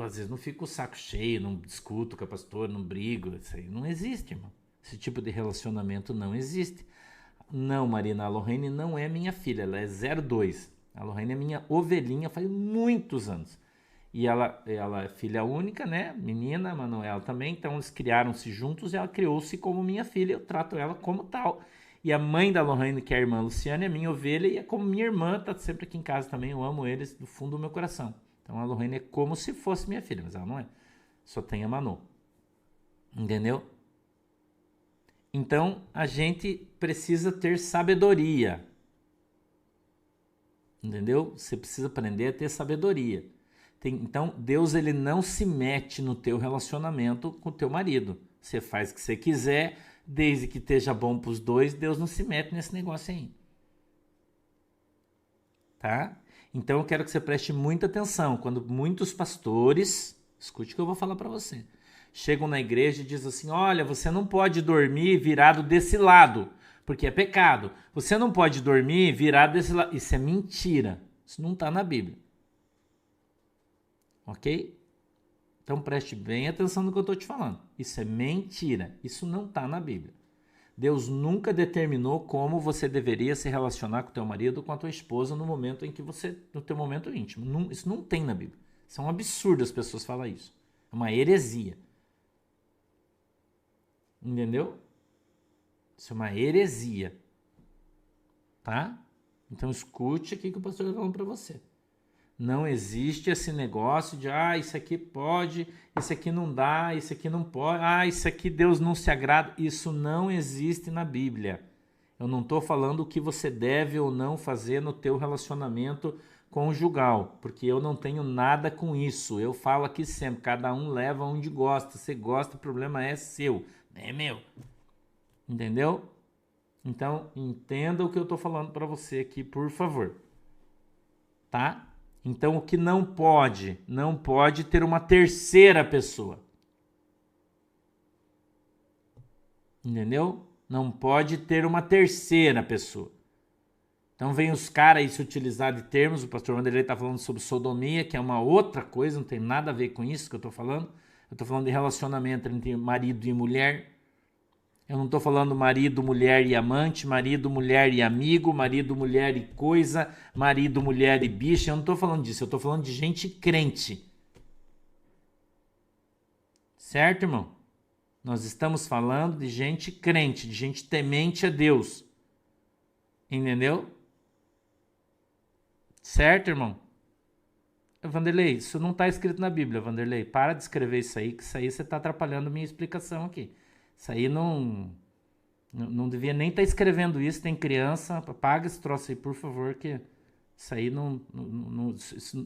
às vezes não fico com o saco cheio, não discuto com a pastora, não brigo. Isso aí não existe, irmão. Esse tipo de relacionamento não existe. Não, Marina, a Lorraine não é minha filha, ela é 02. A Lorraine é minha ovelhinha faz muitos anos. E ela é filha única, né? Menina, a Manuela também. Então eles criaram-se juntos e ela criou-se como minha filha. Eu trato ela como tal. E a mãe da Lorraine, que é a irmã Luciana, é minha ovelha e é como minha irmã, tá sempre aqui em casa também. Eu amo eles do fundo do meu coração. Então a Lorraine é como se fosse minha filha, mas ela não é. Só tem a Manu. Entendeu? Então a gente precisa ter sabedoria. Entendeu? Você precisa aprender a ter sabedoria. Então Deus ele não se mete no teu relacionamento com o teu marido. Você faz o que você quiser, desde que esteja bom para os dois, Deus não se mete nesse negócio aí. Tá? Então eu quero que você preste muita atenção. Quando muitos pastores, escute o que eu vou falar para você, chegam na igreja e dizem assim, olha, você não pode dormir virado desse lado, porque é pecado. Você não pode dormir virado desse lado. Isso é mentira. Isso não está na Bíblia. Ok? Então preste bem atenção no que eu estou te falando. Isso é mentira. Isso não está na Bíblia. Deus nunca determinou como você deveria se relacionar com o teu marido ou com a tua esposa no momento em que você, no teu momento íntimo. Não, isso não tem na Bíblia. Isso é um absurdo as pessoas falarem isso. É uma heresia. Entendeu? Isso é uma heresia. Tá? Então escute aqui o que o pastor está falando para você. Não existe esse negócio de, isso aqui pode, isso aqui não dá, isso aqui não pode, isso aqui Deus não se agrada. Isso não existe na Bíblia. Eu não estou falando o que você deve ou não fazer no teu relacionamento conjugal, porque eu não tenho nada com isso. Eu falo aqui sempre, cada um leva onde gosta. Você gosta, o problema é seu, não é meu. Entendeu? Então, entenda o que eu estou falando para você aqui, por favor. Tá? Então, o que não pode ter uma terceira pessoa. Entendeu? Não pode ter uma terceira pessoa. Então, vem os caras aí se utilizar de termos, o pastor Wanderlei está falando sobre sodomia, que é uma outra coisa, não tem nada a ver com isso que eu estou falando. Eu estou falando de relacionamento entre marido e mulher. Eu não estou falando marido, mulher e amante, marido, mulher e amigo, marido, mulher e coisa, marido, mulher e bicha. Eu não estou falando disso, eu estou falando de gente crente. Certo, irmão? Nós estamos falando de gente crente, de gente temente a Deus. Entendeu? Certo, irmão? Wanderlei, isso não está escrito na Bíblia, Wanderlei. Para de escrever isso aí, que isso aí você está atrapalhando a minha explicação aqui. Isso aí não devia nem estar escrevendo isso, tem criança, apaga esse troço aí, por favor, que isso aí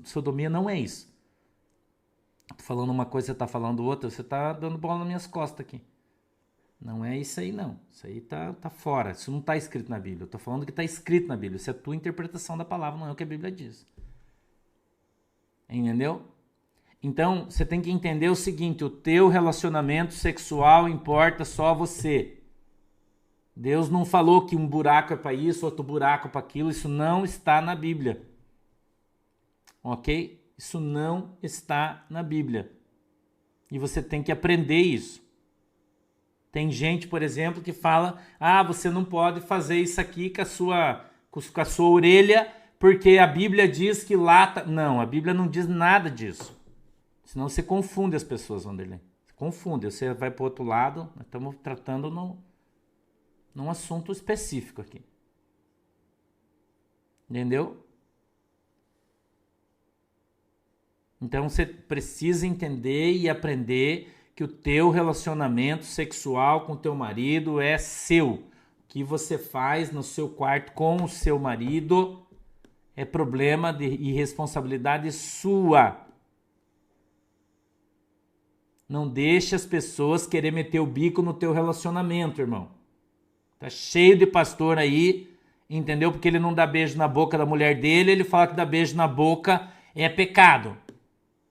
sodomia não é isso. Tô falando uma coisa, você tá falando outra, você tá dando bola nas minhas costas aqui. Não é isso aí não, isso aí tá fora, isso não tá escrito na Bíblia, eu tô falando que tá escrito na Bíblia, isso é a tua interpretação da palavra, não é o que a Bíblia diz. Entendeu? Então, você tem que entender o seguinte, o teu relacionamento sexual importa só a você. Deus não falou que um buraco é para isso, outro buraco é para aquilo. Isso não está na Bíblia. Ok? Isso não está na Bíblia. E você tem que aprender isso. Tem gente, por exemplo, que fala: você não pode fazer isso aqui com a sua orelha, porque a Bíblia diz que lá... Não, a Bíblia não diz nada disso. Senão você confunde as pessoas, Vanderlei. Você confunde, você vai para o outro lado. Nós estamos tratando num assunto específico aqui. Entendeu? Então você precisa entender e aprender que o teu relacionamento sexual com o teu marido é seu. O que você faz no seu quarto com o seu marido é problema e responsabilidade sua. Não deixe as pessoas querer meter o bico no teu relacionamento, irmão. Tá cheio de pastor aí, entendeu? Porque ele não dá beijo na boca da mulher dele, ele fala que dar beijo na boca é pecado.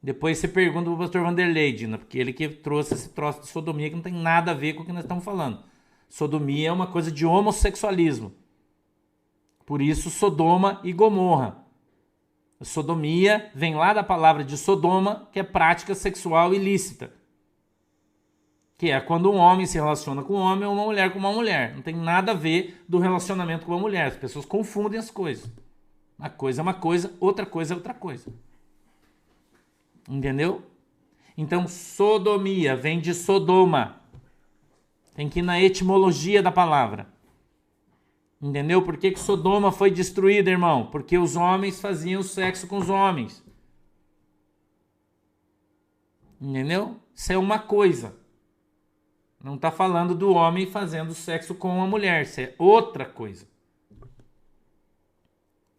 Depois você pergunta pro pastor Vanderlei, Dina, porque ele que trouxe esse troço de sodomia que não tem nada a ver com o que nós estamos falando. Sodomia é uma coisa de homossexualismo. Por isso, Sodoma e Gomorra. A sodomia vem lá da palavra de Sodoma, que é prática sexual ilícita. Que é quando um homem se relaciona com um homem ou uma mulher com uma mulher. Não tem nada a ver do relacionamento com uma mulher. As pessoas confundem as coisas. Uma coisa é uma coisa, outra coisa é outra coisa. Entendeu? Então, sodomia vem de Sodoma. Tem que ir na etimologia da palavra. Entendeu? Por que Sodoma foi destruída, irmão? Porque os homens faziam sexo com os homens. Entendeu? Isso é uma coisa. Não está falando do homem fazendo sexo com uma mulher. Isso é outra coisa.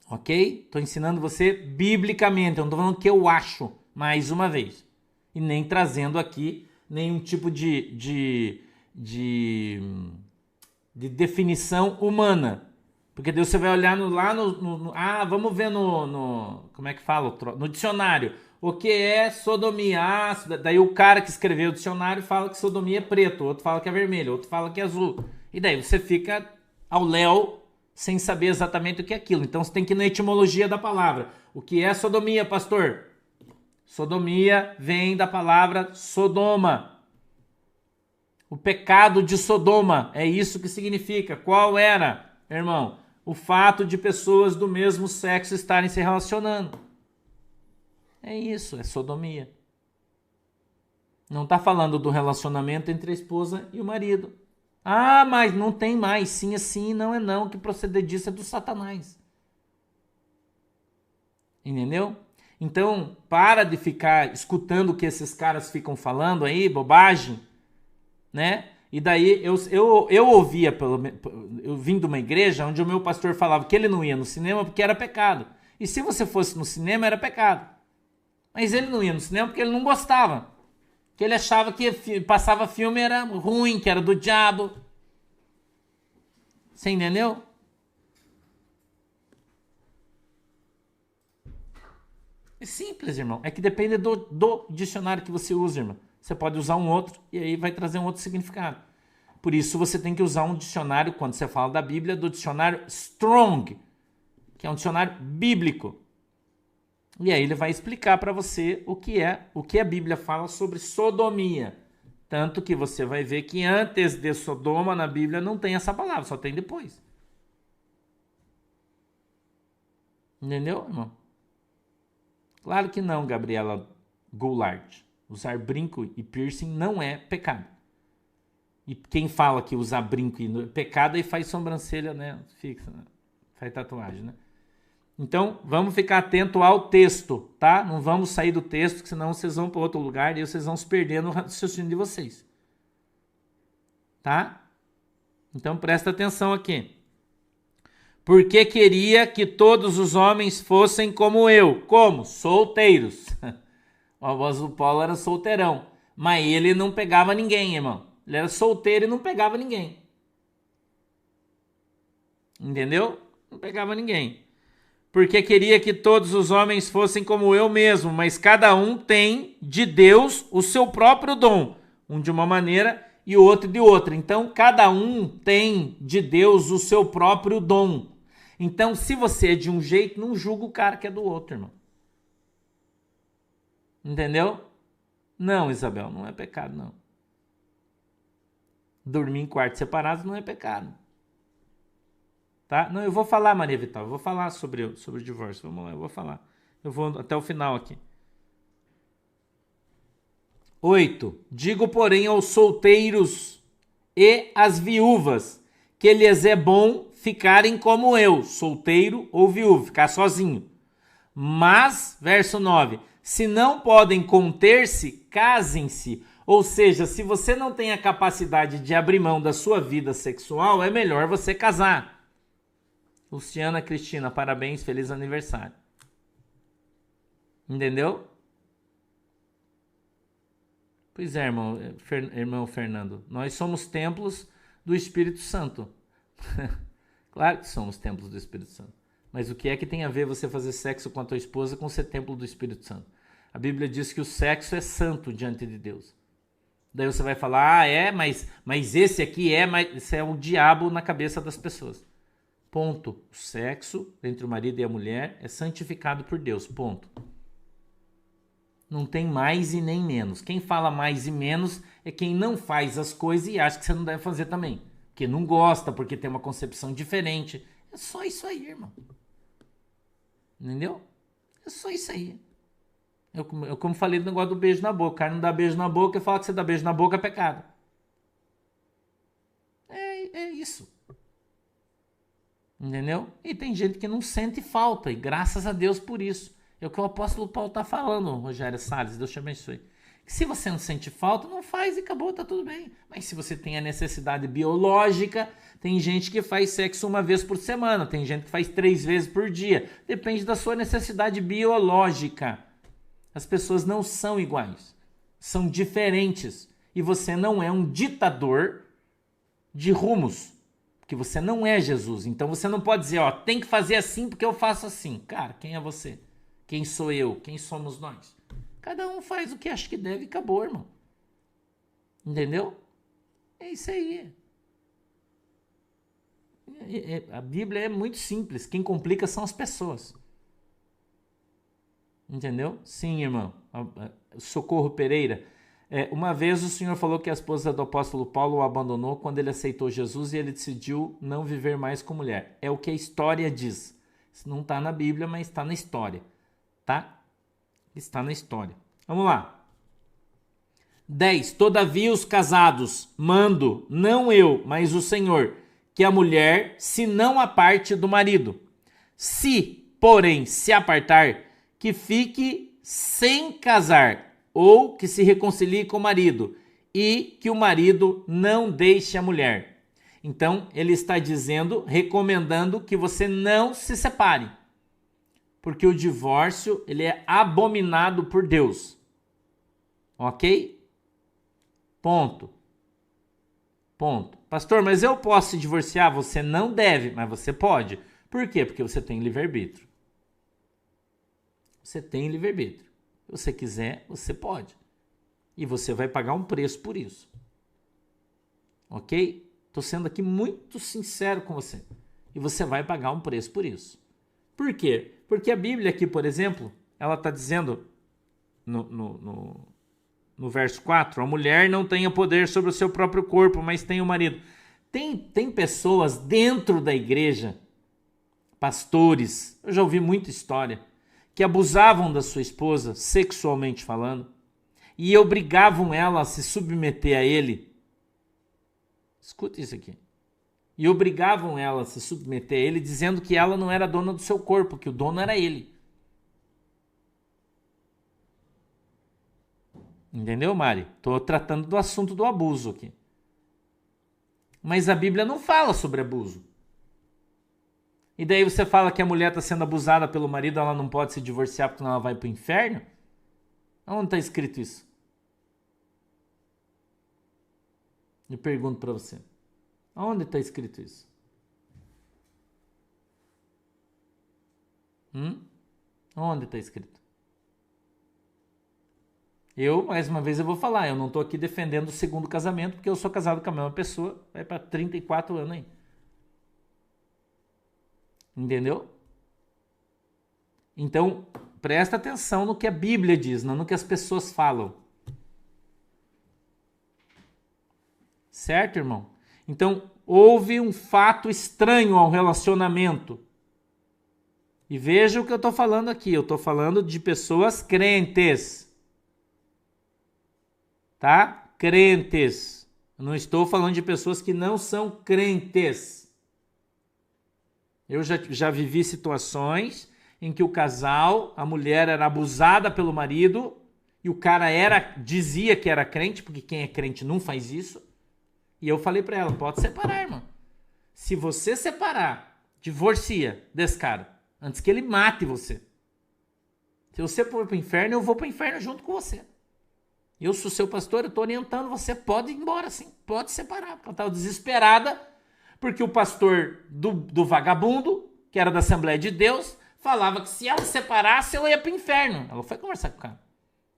Ok? Estou ensinando você biblicamente. Eu não estou falando o que eu acho, mais uma vez. E nem trazendo aqui nenhum tipo de definição humana. Porque daí você vai olhar vamos ver como é que fala? No dicionário. O que é sodomia? Daí o cara que escreveu o dicionário fala que sodomia é preto, outro fala que é vermelho, outro fala que é azul. E daí você fica ao léu sem saber exatamente o que é aquilo. Então você tem que ir na etimologia da palavra. O que é sodomia, pastor? Sodomia vem da palavra Sodoma. O pecado de Sodoma, é isso que significa. Qual era, irmão? O fato de pessoas do mesmo sexo estarem se relacionando. É isso, é sodomia. Não está falando do relacionamento entre a esposa e o marido. Mas não tem mais. Sim é sim, não é não. O que proceder disso é do Satanás. Entendeu? Então, para de ficar escutando o que esses caras ficam falando aí, bobagem, né? E daí eu ouvia, eu vim de uma igreja onde o meu pastor falava que ele não ia no cinema porque era pecado. E se você fosse no cinema, era pecado. Mas ele não ia no cinema porque ele não gostava. Que ele achava que passava filme era ruim, que era do diabo. Você entendeu? É simples, irmão. É que depende do dicionário que você usa, irmão. Você pode usar um outro e aí vai trazer um outro significado. Por isso você tem que usar um dicionário, quando você fala da Bíblia, do dicionário Strong, que é um dicionário bíblico. E aí ele vai explicar para você o que a Bíblia fala sobre sodomia. Tanto que você vai ver que antes de Sodoma na Bíblia não tem essa palavra, só tem depois. Entendeu, irmão? Claro que não, Gabriela Goulart. Usar brinco e piercing não é pecado. E quem fala que usar brinco é pecado aí faz sobrancelha, né? Fixa, né? Faz tatuagem, né? Então, vamos ficar atento ao texto, tá? Não vamos sair do texto, que senão vocês vão para outro lugar e vocês vão se perder no raciocínio de vocês. Tá? Então, presta atenção aqui. Porque queria que todos os homens fossem como eu. Como? Solteiros. O apóstolo Paulo era solteirão. Mas ele não pegava ninguém, irmão. Ele era solteiro e não pegava ninguém. Entendeu? Não pegava ninguém. Porque queria que todos os homens fossem como eu mesmo, mas cada um tem de Deus o seu próprio dom, um de uma maneira e o outro de outra. Então, cada um tem de Deus o seu próprio dom. Então, se você é de um jeito, não julga o cara que é do outro, irmão. Entendeu? Não, Isabel, não é pecado, não. Dormir em quartos separados não é pecado. Tá? Não, eu vou falar, Maria Vital, eu vou falar sobre o divórcio. Vamos lá, eu vou falar. Eu vou até o final aqui. 8. Digo, porém, aos solteiros e às viúvas, que lhes é bom ficarem como eu, solteiro ou viúvo, ficar sozinho. Mas, verso 9, se não podem conter-se, casem-se. Ou seja, se você não tem a capacidade de abrir mão da sua vida sexual, é melhor você casar. Luciana Cristina, parabéns, feliz aniversário. Entendeu? Pois é, irmão Fernando, nós somos templos do Espírito Santo. Claro que somos templos do Espírito Santo. Mas o que é que tem a ver você fazer sexo com a tua esposa com ser templo do Espírito Santo? A Bíblia diz que o sexo é santo diante de Deus. Daí você vai falar, mas esse aqui isso é o diabo na cabeça das pessoas. Ponto. O sexo entre o marido e a mulher é santificado por Deus. Ponto. Não tem mais e nem menos. Quem fala mais e menos é quem não faz as coisas e acha que você não deve fazer também. Porque não gosta, porque tem uma concepção diferente. É só isso aí, irmão. Entendeu? É só isso aí. Eu como falei do negócio do beijo na boca. O cara não dá beijo na boca e fala que você dá beijo na boca é pecado. É isso. Entendeu? E tem gente que não sente falta. E graças a Deus por isso. É o que o apóstolo Paulo está falando, Rogério Salles. Deus te abençoe. Que se você não sente falta, não faz e acabou, tá tudo bem. Mas se você tem a necessidade biológica, tem gente que faz sexo uma vez por semana, tem gente que faz 3 vezes por dia. Depende da sua necessidade biológica. As pessoas não são iguais, são diferentes. E você não é um ditador de rumos, porque você não é Jesus. Então você não pode dizer, tem que fazer assim porque eu faço assim. Cara, quem é você? Quem sou eu? Quem somos nós? Cada um faz o que acha que deve e acabou, irmão. Entendeu? É isso aí. A Bíblia é muito simples. Quem complica são as pessoas. Entendeu? Sim, irmão. Socorro Pereira. Uma vez o senhor falou que a esposa do apóstolo Paulo o abandonou quando ele aceitou Jesus e ele decidiu não viver mais com mulher. É o que a história diz. Isso não está na Bíblia, mas está na história. Tá? Está na história. Vamos lá. 10. Todavia os casados mando, não eu, mas o Senhor, que a mulher se não aparte do marido. Se, porém, se apartar, que fique sem casar, ou que se reconcilie com o marido, e que o marido não deixe a mulher. Então, ele está dizendo, recomendando que você não se separe. Porque o divórcio, ele é abominado por Deus. Ok? Ponto. Pastor, mas eu posso se divorciar? Você não deve, mas você pode. Por quê? Porque você tem livre-arbítrio. Você tem livre-arbítrio. Se você quiser, você pode. E você vai pagar um preço por isso. Ok? Estou sendo aqui muito sincero com você. E você vai pagar um preço por isso. Por quê? Porque a Bíblia aqui, por exemplo, ela está dizendo no verso 4, a mulher não tenha poder sobre o seu próprio corpo, mas tem o marido. Tem pessoas dentro da igreja, pastores, eu já ouvi muita história, que abusavam da sua esposa, sexualmente falando, e obrigavam ela a se submeter a ele. Escuta isso aqui. E obrigavam ela a se submeter a ele, dizendo que ela não era dona do seu corpo, que o dono era ele. Entendeu, Mari? Estou tratando do assunto do abuso aqui. Mas a Bíblia não fala sobre abuso. E daí você fala que a mulher está sendo abusada pelo marido, ela não pode se divorciar porque ela vai para o inferno? Onde está escrito isso? Eu pergunto para você. Onde está escrito isso? Onde está escrito? Mais uma vez eu vou falar, eu não tô aqui defendendo o segundo casamento, porque eu sou casado com a mesma pessoa, vai para 34 anos aí. Entendeu? Então, presta atenção no que a Bíblia diz, não no que as pessoas falam. Certo, irmão? Então, houve um fato estranho ao relacionamento. E veja o que eu estou falando aqui. Eu estou falando de pessoas crentes. Tá? Crentes. Eu não estou falando de pessoas que não são crentes. Eu já vivi situações em que o casal, a mulher era abusada pelo marido e o cara dizia que era crente, porque quem é crente não faz isso. E eu falei pra ela, pode separar, irmão. Se você separar, divorcia desse cara, antes que ele mate você. Se você for pro inferno, eu vou pro inferno junto com você. Eu sou seu pastor, eu tô orientando você, pode ir embora sim, pode separar. Ela tava desesperada, porque o pastor do vagabundo, que era da Assembleia de Deus, falava que se ela separasse, ela ia pro inferno. Ela foi conversar com o cara.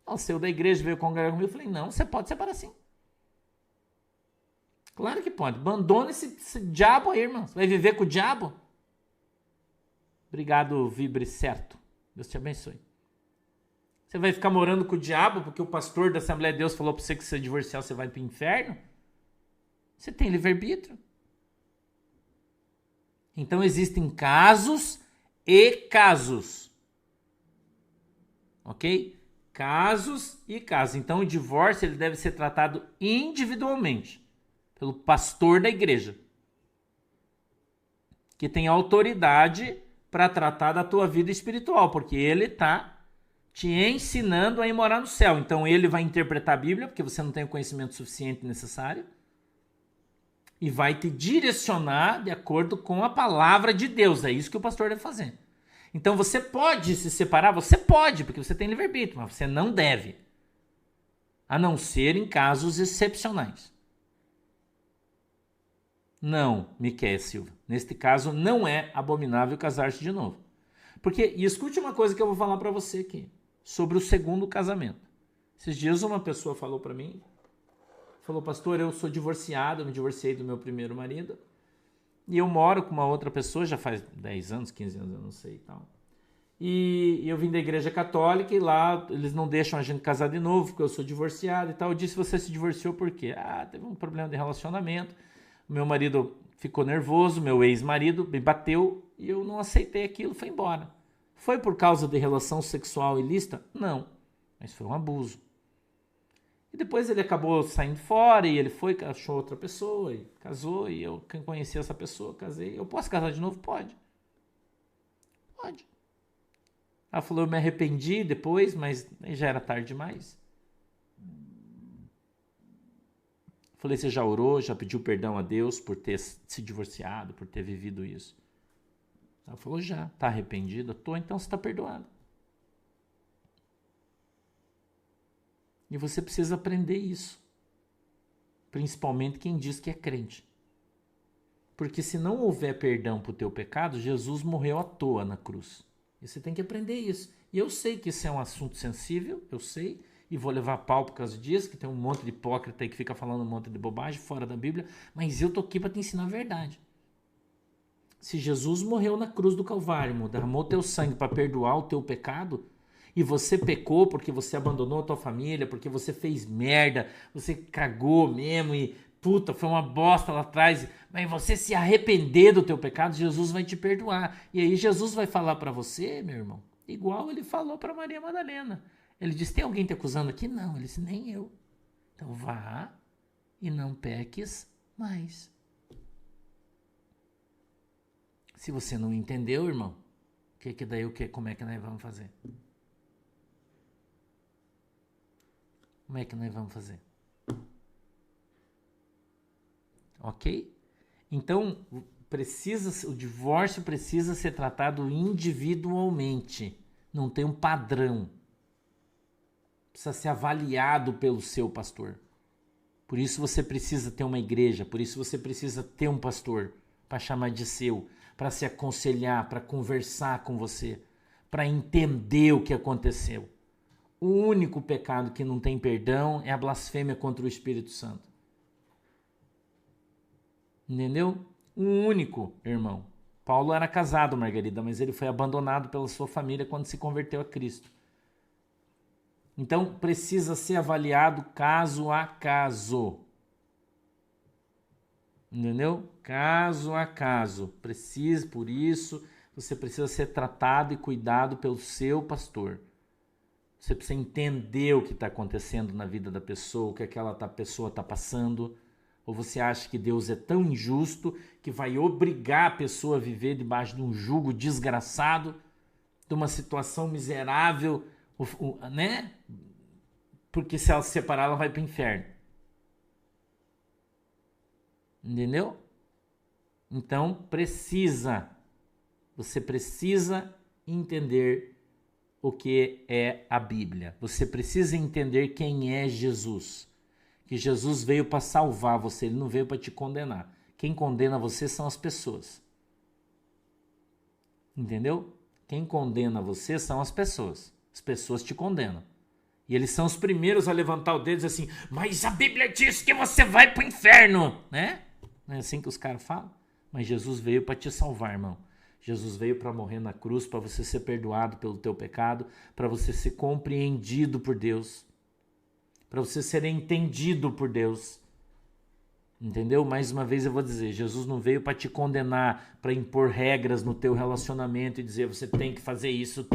Ela saiu da igreja, veio congregar comigo, eu falei, não, você pode separar sim. Claro que pode. Abandona esse diabo aí, irmão. Você vai viver com o diabo? Obrigado, Vibre Certo. Deus te abençoe. Você vai ficar morando com o diabo porque o pastor da Assembleia de Deus falou pra você que se você divorciar você vai pro inferno? Você tem livre-arbítrio. Então existem casos e casos. Ok? Casos e casos. Então o divórcio ele deve ser tratado individualmente pelo pastor da igreja, que tem autoridade para tratar da tua vida espiritual, porque ele está te ensinando a ir morar no céu. Então ele vai interpretar a Bíblia, porque você não tem o conhecimento suficiente necessário, e vai te direcionar de acordo com a palavra de Deus. É isso que o pastor deve fazer. Então você pode se separar? Você pode, porque você tem livre-arbítrio, mas você não deve. A não ser em casos excepcionais. Não, Miquel Silva. Neste caso, não é abominável casar-se de novo. Porque, e escute uma coisa que eu vou falar para você aqui, sobre o segundo casamento. Esses dias uma pessoa falou para mim, falou, pastor, eu sou divorciado, eu me divorciei do meu primeiro marido, e eu moro com uma outra pessoa, já faz 10 anos, 15 anos, eu não sei e tal. E eu vim da igreja católica e lá eles não deixam a gente casar de novo, porque eu sou divorciado e tal. Eu disse, você se divorciou por quê? Teve um problema de relacionamento. Meu marido ficou nervoso, meu ex-marido me bateu e eu não aceitei aquilo, foi embora. Foi por causa de relação sexual ilícita? Não, mas foi um abuso. E depois ele acabou saindo fora e ele foi, achou outra pessoa e casou e eu conheci essa pessoa, casei. Eu posso casar de novo? Pode. Pode. Ela falou, eu me arrependi depois, mas já era tarde demais. Falei, você já orou, já pediu perdão a Deus por ter se divorciado, por ter vivido isso? Ela falou, já. Tá arrependida? Tô, então você tá perdoado. E você precisa aprender isso. Principalmente quem diz que é crente. Porque se não houver perdão pro teu pecado, Jesus morreu à toa na cruz. E você tem que aprender isso. E eu sei que isso é um assunto sensível, eu sei, e vou levar pau por causa disso, que tem um monte de hipócrita aí que fica falando um monte de bobagem fora da Bíblia, mas eu tô aqui para te ensinar a verdade. Se Jesus morreu na cruz do Calvário, derramou teu sangue para perdoar o teu pecado, e você pecou porque você abandonou a tua família, porque você fez merda, você cagou mesmo e puta, foi uma bosta lá atrás, mas você se arrepender do teu pecado, Jesus vai te perdoar. E aí Jesus vai falar para você, meu irmão, igual ele falou para Maria Madalena. Ele disse, tem alguém te acusando aqui? Não, ele disse, nem eu. Então vá e não peques mais. Se você não entendeu, irmão, como é que nós vamos fazer? Como é que nós vamos fazer? Ok? Então, o divórcio precisa ser tratado individualmente. Não tem um padrão. Precisa ser avaliado pelo seu pastor. Por isso você precisa ter uma igreja, por isso você precisa ter um pastor para chamar de seu, para se aconselhar, para conversar com você, para entender o que aconteceu. O único pecado que não tem perdão é a blasfêmia contra o Espírito Santo. Entendeu? O único, irmão. Paulo era casado, Margarida, mas ele foi abandonado pela sua família quando se converteu a Cristo. Então, precisa ser avaliado caso a caso. Entendeu? Caso a caso. Por isso, você precisa ser tratado e cuidado pelo seu pastor. Você precisa entender o que está acontecendo na vida da pessoa, o que aquela pessoa está passando. Ou você acha que Deus é tão injusto que vai obrigar a pessoa a viver debaixo de um jugo desgraçado, de uma situação miserável, né? Porque se ela se separar, ela vai para o inferno. Entendeu? Então, você precisa entender o que é a Bíblia. Você precisa entender quem é Jesus. Que Jesus veio para salvar você, ele não veio para te condenar. Quem condena você são as pessoas. Entendeu? Quem condena você são as pessoas. As pessoas te condenam. E eles são os primeiros a levantar o dedo e dizer assim, mas a Bíblia diz que você vai para o inferno, né? Não é assim que os caras falam? Mas Jesus veio para te salvar, irmão. Jesus veio para morrer na cruz, para você ser perdoado pelo teu pecado, para você ser compreendido por Deus, para você ser entendido por Deus. Entendeu? Mais uma vez eu vou dizer, Jesus não veio para te condenar, para impor regras no teu relacionamento e dizer você tem que fazer isso,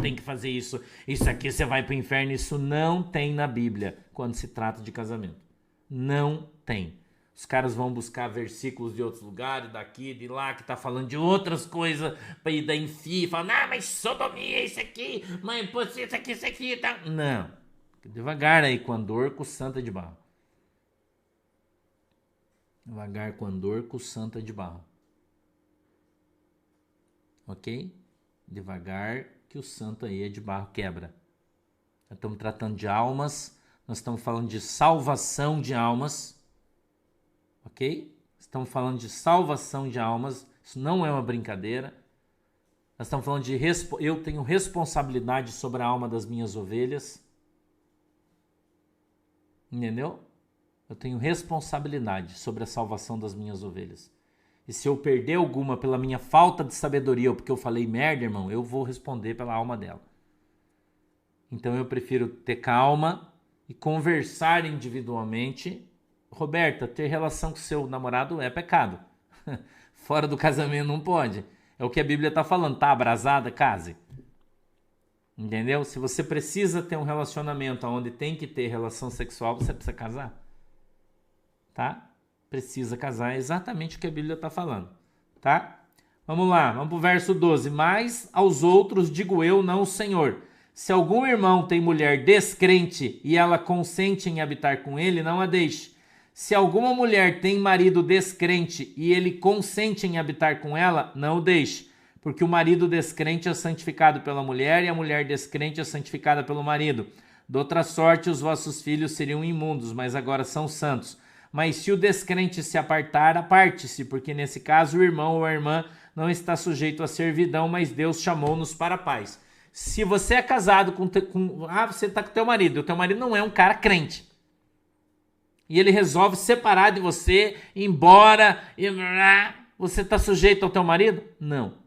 isso aqui você vai para o inferno. Isso não tem na Bíblia quando se trata de casamento. Não tem. Os caras vão buscar versículos de outros lugares, daqui, de lá, que tá falando de outras coisas, para ir dar enfim, falar, mas sodomia, isso aqui, mas isso aqui, tá. Não. Devagar aí com a dor, com santa de barro. Devagar com a dor, com santa de barro. Ok? Devagar que o santo aí é de barro quebra. Nós estamos tratando de almas, nós estamos falando de salvação de almas. Ok? Estamos falando de salvação de almas. Isso não é uma brincadeira. Nós estamos falando de eu tenho responsabilidade sobre a alma das minhas ovelhas. Entendeu? Eu tenho responsabilidade sobre a salvação das minhas ovelhas. E se eu perder alguma pela minha falta de sabedoria ou porque eu falei merda, irmão, eu vou responder pela alma dela. Então eu prefiro ter calma e conversar individualmente. Roberta, ter relação com seu namorado é pecado. Fora do casamento não pode. É o que a Bíblia está falando. Tá abrasada? Case. Entendeu? Se você precisa ter um relacionamento onde tem que ter relação sexual, você precisa casar. Tá? Precisa casar. É exatamente o que a Bíblia está falando. Tá? Vamos lá. Vamos para o verso 12. Mas aos outros digo eu, não o Senhor. Se algum irmão tem mulher descrente e ela consente em habitar com ele, não a deixe. Se alguma mulher tem marido descrente e ele consente em habitar com ela, não o deixe, porque o marido descrente é santificado pela mulher e a mulher descrente é santificada pelo marido. De outra sorte, os vossos filhos seriam imundos, mas agora são santos. Mas se o descrente se apartar, aparte-se, porque nesse caso o irmão ou a irmã não está sujeito à servidão, mas Deus chamou-nos para a paz. Se você é casado você está com teu marido, o teu marido não é um cara crente. E ele resolve separar de você, ir embora, você está sujeito ao teu marido? Não.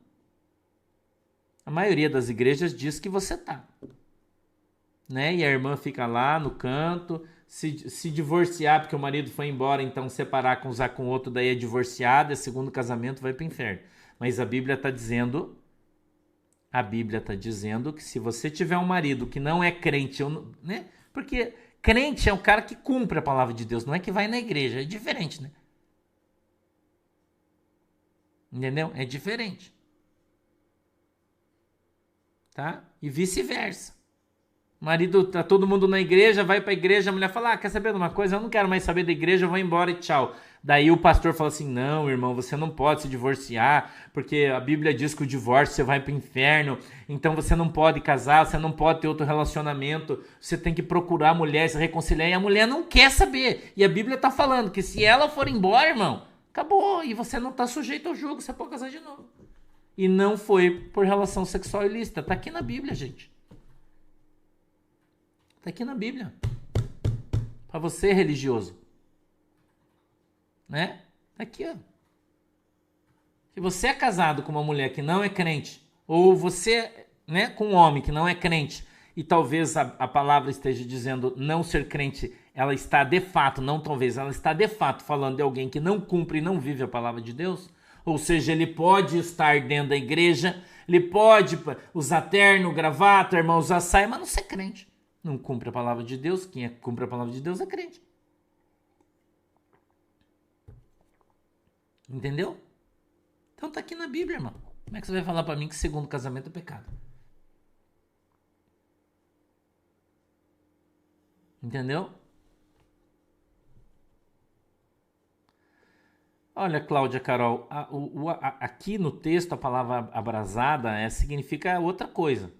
A maioria das igrejas diz que você está. Né? E a irmã fica lá no canto, se divorciar porque o marido foi embora, então separar, usar com outro, daí é divorciado, é segundo casamento, vai para o inferno. Mas a Bíblia está dizendo que se você tiver um marido que não é crente, né? Porque crente é um cara que cumpre a palavra de Deus, não é que vai na igreja, é diferente, né? Entendeu? É diferente. Tá? E vice-versa. O marido, tá todo mundo na igreja, vai pra igreja, a mulher fala, quer saber de uma coisa? Eu não quero mais saber da igreja, eu vou embora e tchau. Daí o pastor fala assim, não, irmão, você não pode se divorciar, porque a Bíblia diz que o divórcio você vai pro inferno, então você não pode casar, você não pode ter outro relacionamento, você tem que procurar a mulher, se reconciliar, e a mulher não quer saber. E a Bíblia tá falando que se ela for embora, irmão, acabou, e você não tá sujeito ao jugo, você pode casar de novo. E não foi por relação sexual ilícita, tá aqui na Bíblia, gente. Está aqui na Bíblia. Para você, religioso. Né? Tá aqui, ó. Se você é casado com uma mulher que não é crente, ou você, né, com um homem que não é crente, e talvez a palavra esteja dizendo não ser crente, ela está de fato, não talvez, ela está de fato falando de alguém que não cumpre e não vive a palavra de Deus. Ou seja, ele pode estar dentro da igreja, ele pode usar terno, gravata, irmão, usar saia, mas não ser crente. Não cumpre a palavra de Deus. Quem cumpre a palavra de Deus é crente. Entendeu? Então tá aqui na Bíblia, irmão. Como é que você vai falar pra mim que segundo casamento é pecado? Entendeu? Olha, Cláudia Carol, aqui no texto a palavra abrasada significa outra coisa,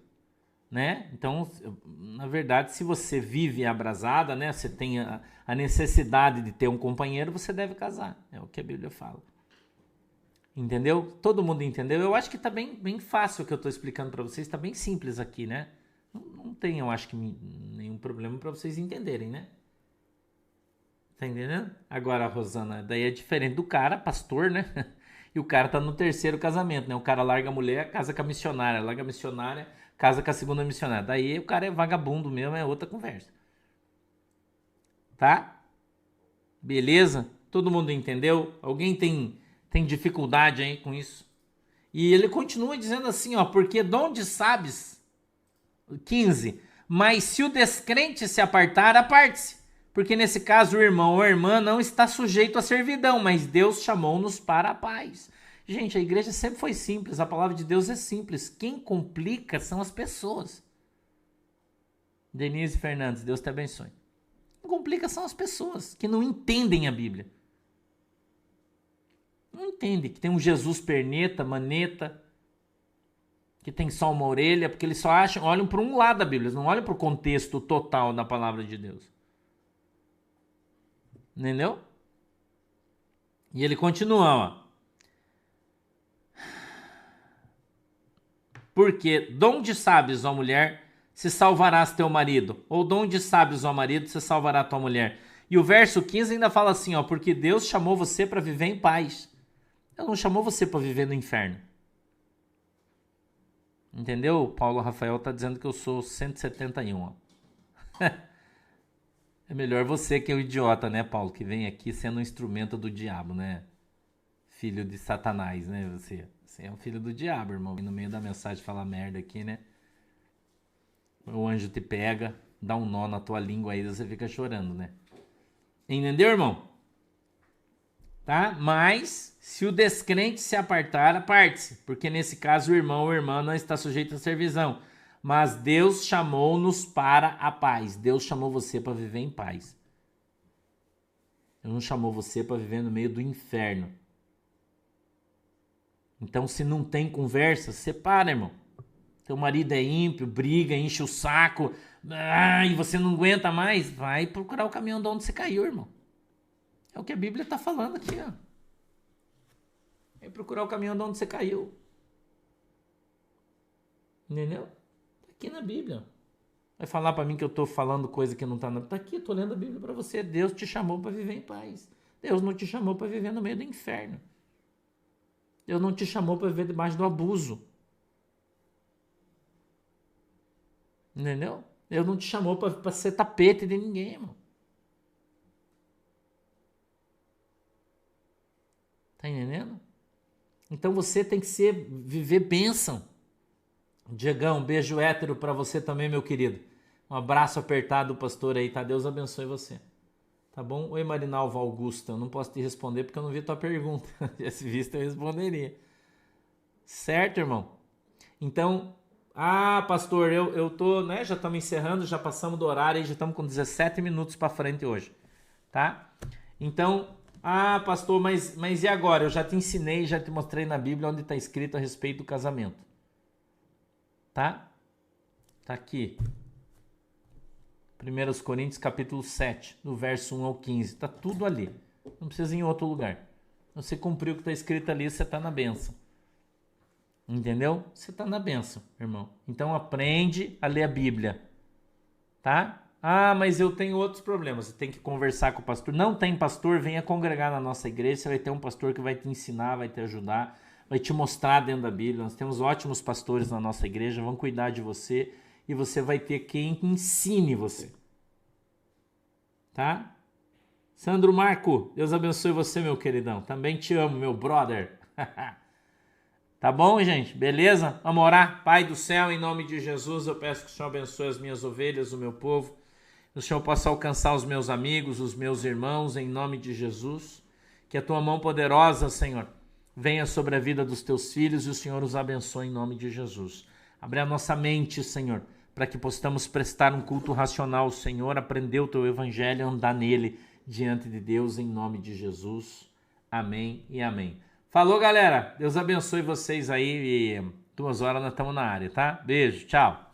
né? Então, na verdade, se você vive abrasada, né? Você tem a necessidade de ter um companheiro, você deve casar. É o que a Bíblia fala. Entendeu? Todo mundo entendeu? Eu acho que tá bem fácil o que eu tô explicando para vocês, tá bem simples aqui, né? Não tem, eu acho que nenhum problema para vocês entenderem, né? Tá entendendo? Agora, Rosana, daí é diferente do cara, pastor, né? E o cara tá no terceiro casamento, né? O cara larga a mulher, casa com a missionária, larga a missionária, casa com a segunda missionária. Daí o cara é vagabundo mesmo, é outra conversa. Tá? Beleza? Todo mundo entendeu? Alguém tem dificuldade aí com isso? E ele continua dizendo assim, ó, porque de onde sabes? 15. Mas se o descrente se apartar, aparte-se. Porque nesse caso o irmão ou a irmã não está sujeito à servidão, mas Deus chamou-nos para a paz. Gente, a igreja sempre foi simples, a palavra de Deus é simples. Quem complica são as pessoas. Denise Fernandes, Deus te abençoe. Quem complica são as pessoas que não entendem a Bíblia. Não entendem que tem um Jesus perneta, maneta, que tem só uma orelha, porque eles só olham para um lado da Bíblia, eles não olham para o contexto total da palavra de Deus. Entendeu? E ele continua, ó. Porque donde sabes, ó mulher, se salvarás teu marido? Ou donde sabes, ó marido, se salvará tua mulher? E o verso 15 ainda fala assim, ó, porque Deus chamou você para viver em paz. Ele não chamou você para viver no inferno. Entendeu? O Paulo Rafael tá dizendo que eu sou 171, ó. É melhor você que é o idiota, né, Paulo? Que vem aqui sendo um instrumento do diabo, né? Filho de Satanás, né? Você é um filho do diabo, irmão. E no meio da mensagem falar merda aqui, né? O anjo te pega, dá um nó na tua língua aí, você fica chorando, né? Entendeu, irmão? Tá? Mas, se o descrente se apartar, aparte-se. Porque nesse caso o irmão ou a irmã não está sujeito à servidão. Mas Deus chamou-nos para a paz. Deus chamou você para viver em paz. Ele não chamou você para viver no meio do inferno. Então, se não tem conversa, separa, irmão. Teu marido é ímpio, briga, enche o saco, e você não aguenta mais, vai procurar o caminhão de onde você caiu, irmão. É o que a Bíblia está falando aqui, ó. É procurar o caminhão de onde você caiu. Entendeu? Aqui na Bíblia. Vai falar para mim que eu tô falando coisa que não tá na... Tá aqui, eu tô lendo a Bíblia para você. Deus te chamou para viver em paz. Deus não te chamou para viver no meio do inferno. Deus não te chamou para viver debaixo do abuso. Entendeu? Deus não te chamou para ser tapete de ninguém, irmão. Tá entendendo? Então você tem que viver bênção. Diegão, um beijo hétero pra você também, meu querido. Um abraço apertado do pastor aí, tá? Deus abençoe você. Tá bom? Oi, Marinalva Augusta. Eu não posso te responder porque eu não vi tua pergunta. Se visto, eu responderia. Certo, irmão? Então, pastor, eu tô, né? Já estamos encerrando, já passamos do horário e já estamos com 17 minutos pra frente hoje. Tá? Então, pastor, mas e agora? Eu já te ensinei, já te mostrei na Bíblia onde está escrito a respeito do casamento. Tá? Tá aqui. 1 Coríntios capítulo 7, do verso 1 ao 15. Tá tudo ali. Não precisa ir em outro lugar. Você cumpriu o que está escrito ali, você tá na bênção. Entendeu? Você tá na bênção, irmão. Então aprende a ler a Bíblia. Tá? Ah, mas eu tenho outros problemas. Você tem que conversar com o pastor. Não tem pastor? Venha congregar na nossa igreja. Você vai ter um pastor que vai te ensinar, vai te ajudar, vai te mostrar dentro da Bíblia. Nós temos ótimos pastores na nossa igreja, vão cuidar de você e você vai ter quem ensine você. Tá? Sandro Marco, Deus abençoe você, meu queridão. Também te amo, meu brother. Tá bom, gente? Beleza? Vamos orar? Pai do céu, em nome de Jesus, eu peço que o Senhor abençoe as minhas ovelhas, o meu povo. Que o Senhor possa alcançar os meus amigos, os meus irmãos, em nome de Jesus. Que a tua mão poderosa, Senhor, venha sobre a vida dos teus filhos e o Senhor os abençoe em nome de Jesus. Abre a nossa mente, Senhor, para que possamos prestar um culto racional ao Senhor, aprender o teu evangelho, andar nele diante de Deus, em nome de Jesus. Amém e amém. Falou, galera. Deus abençoe vocês aí e 2 horas nós estamos na área, tá? Beijo, tchau.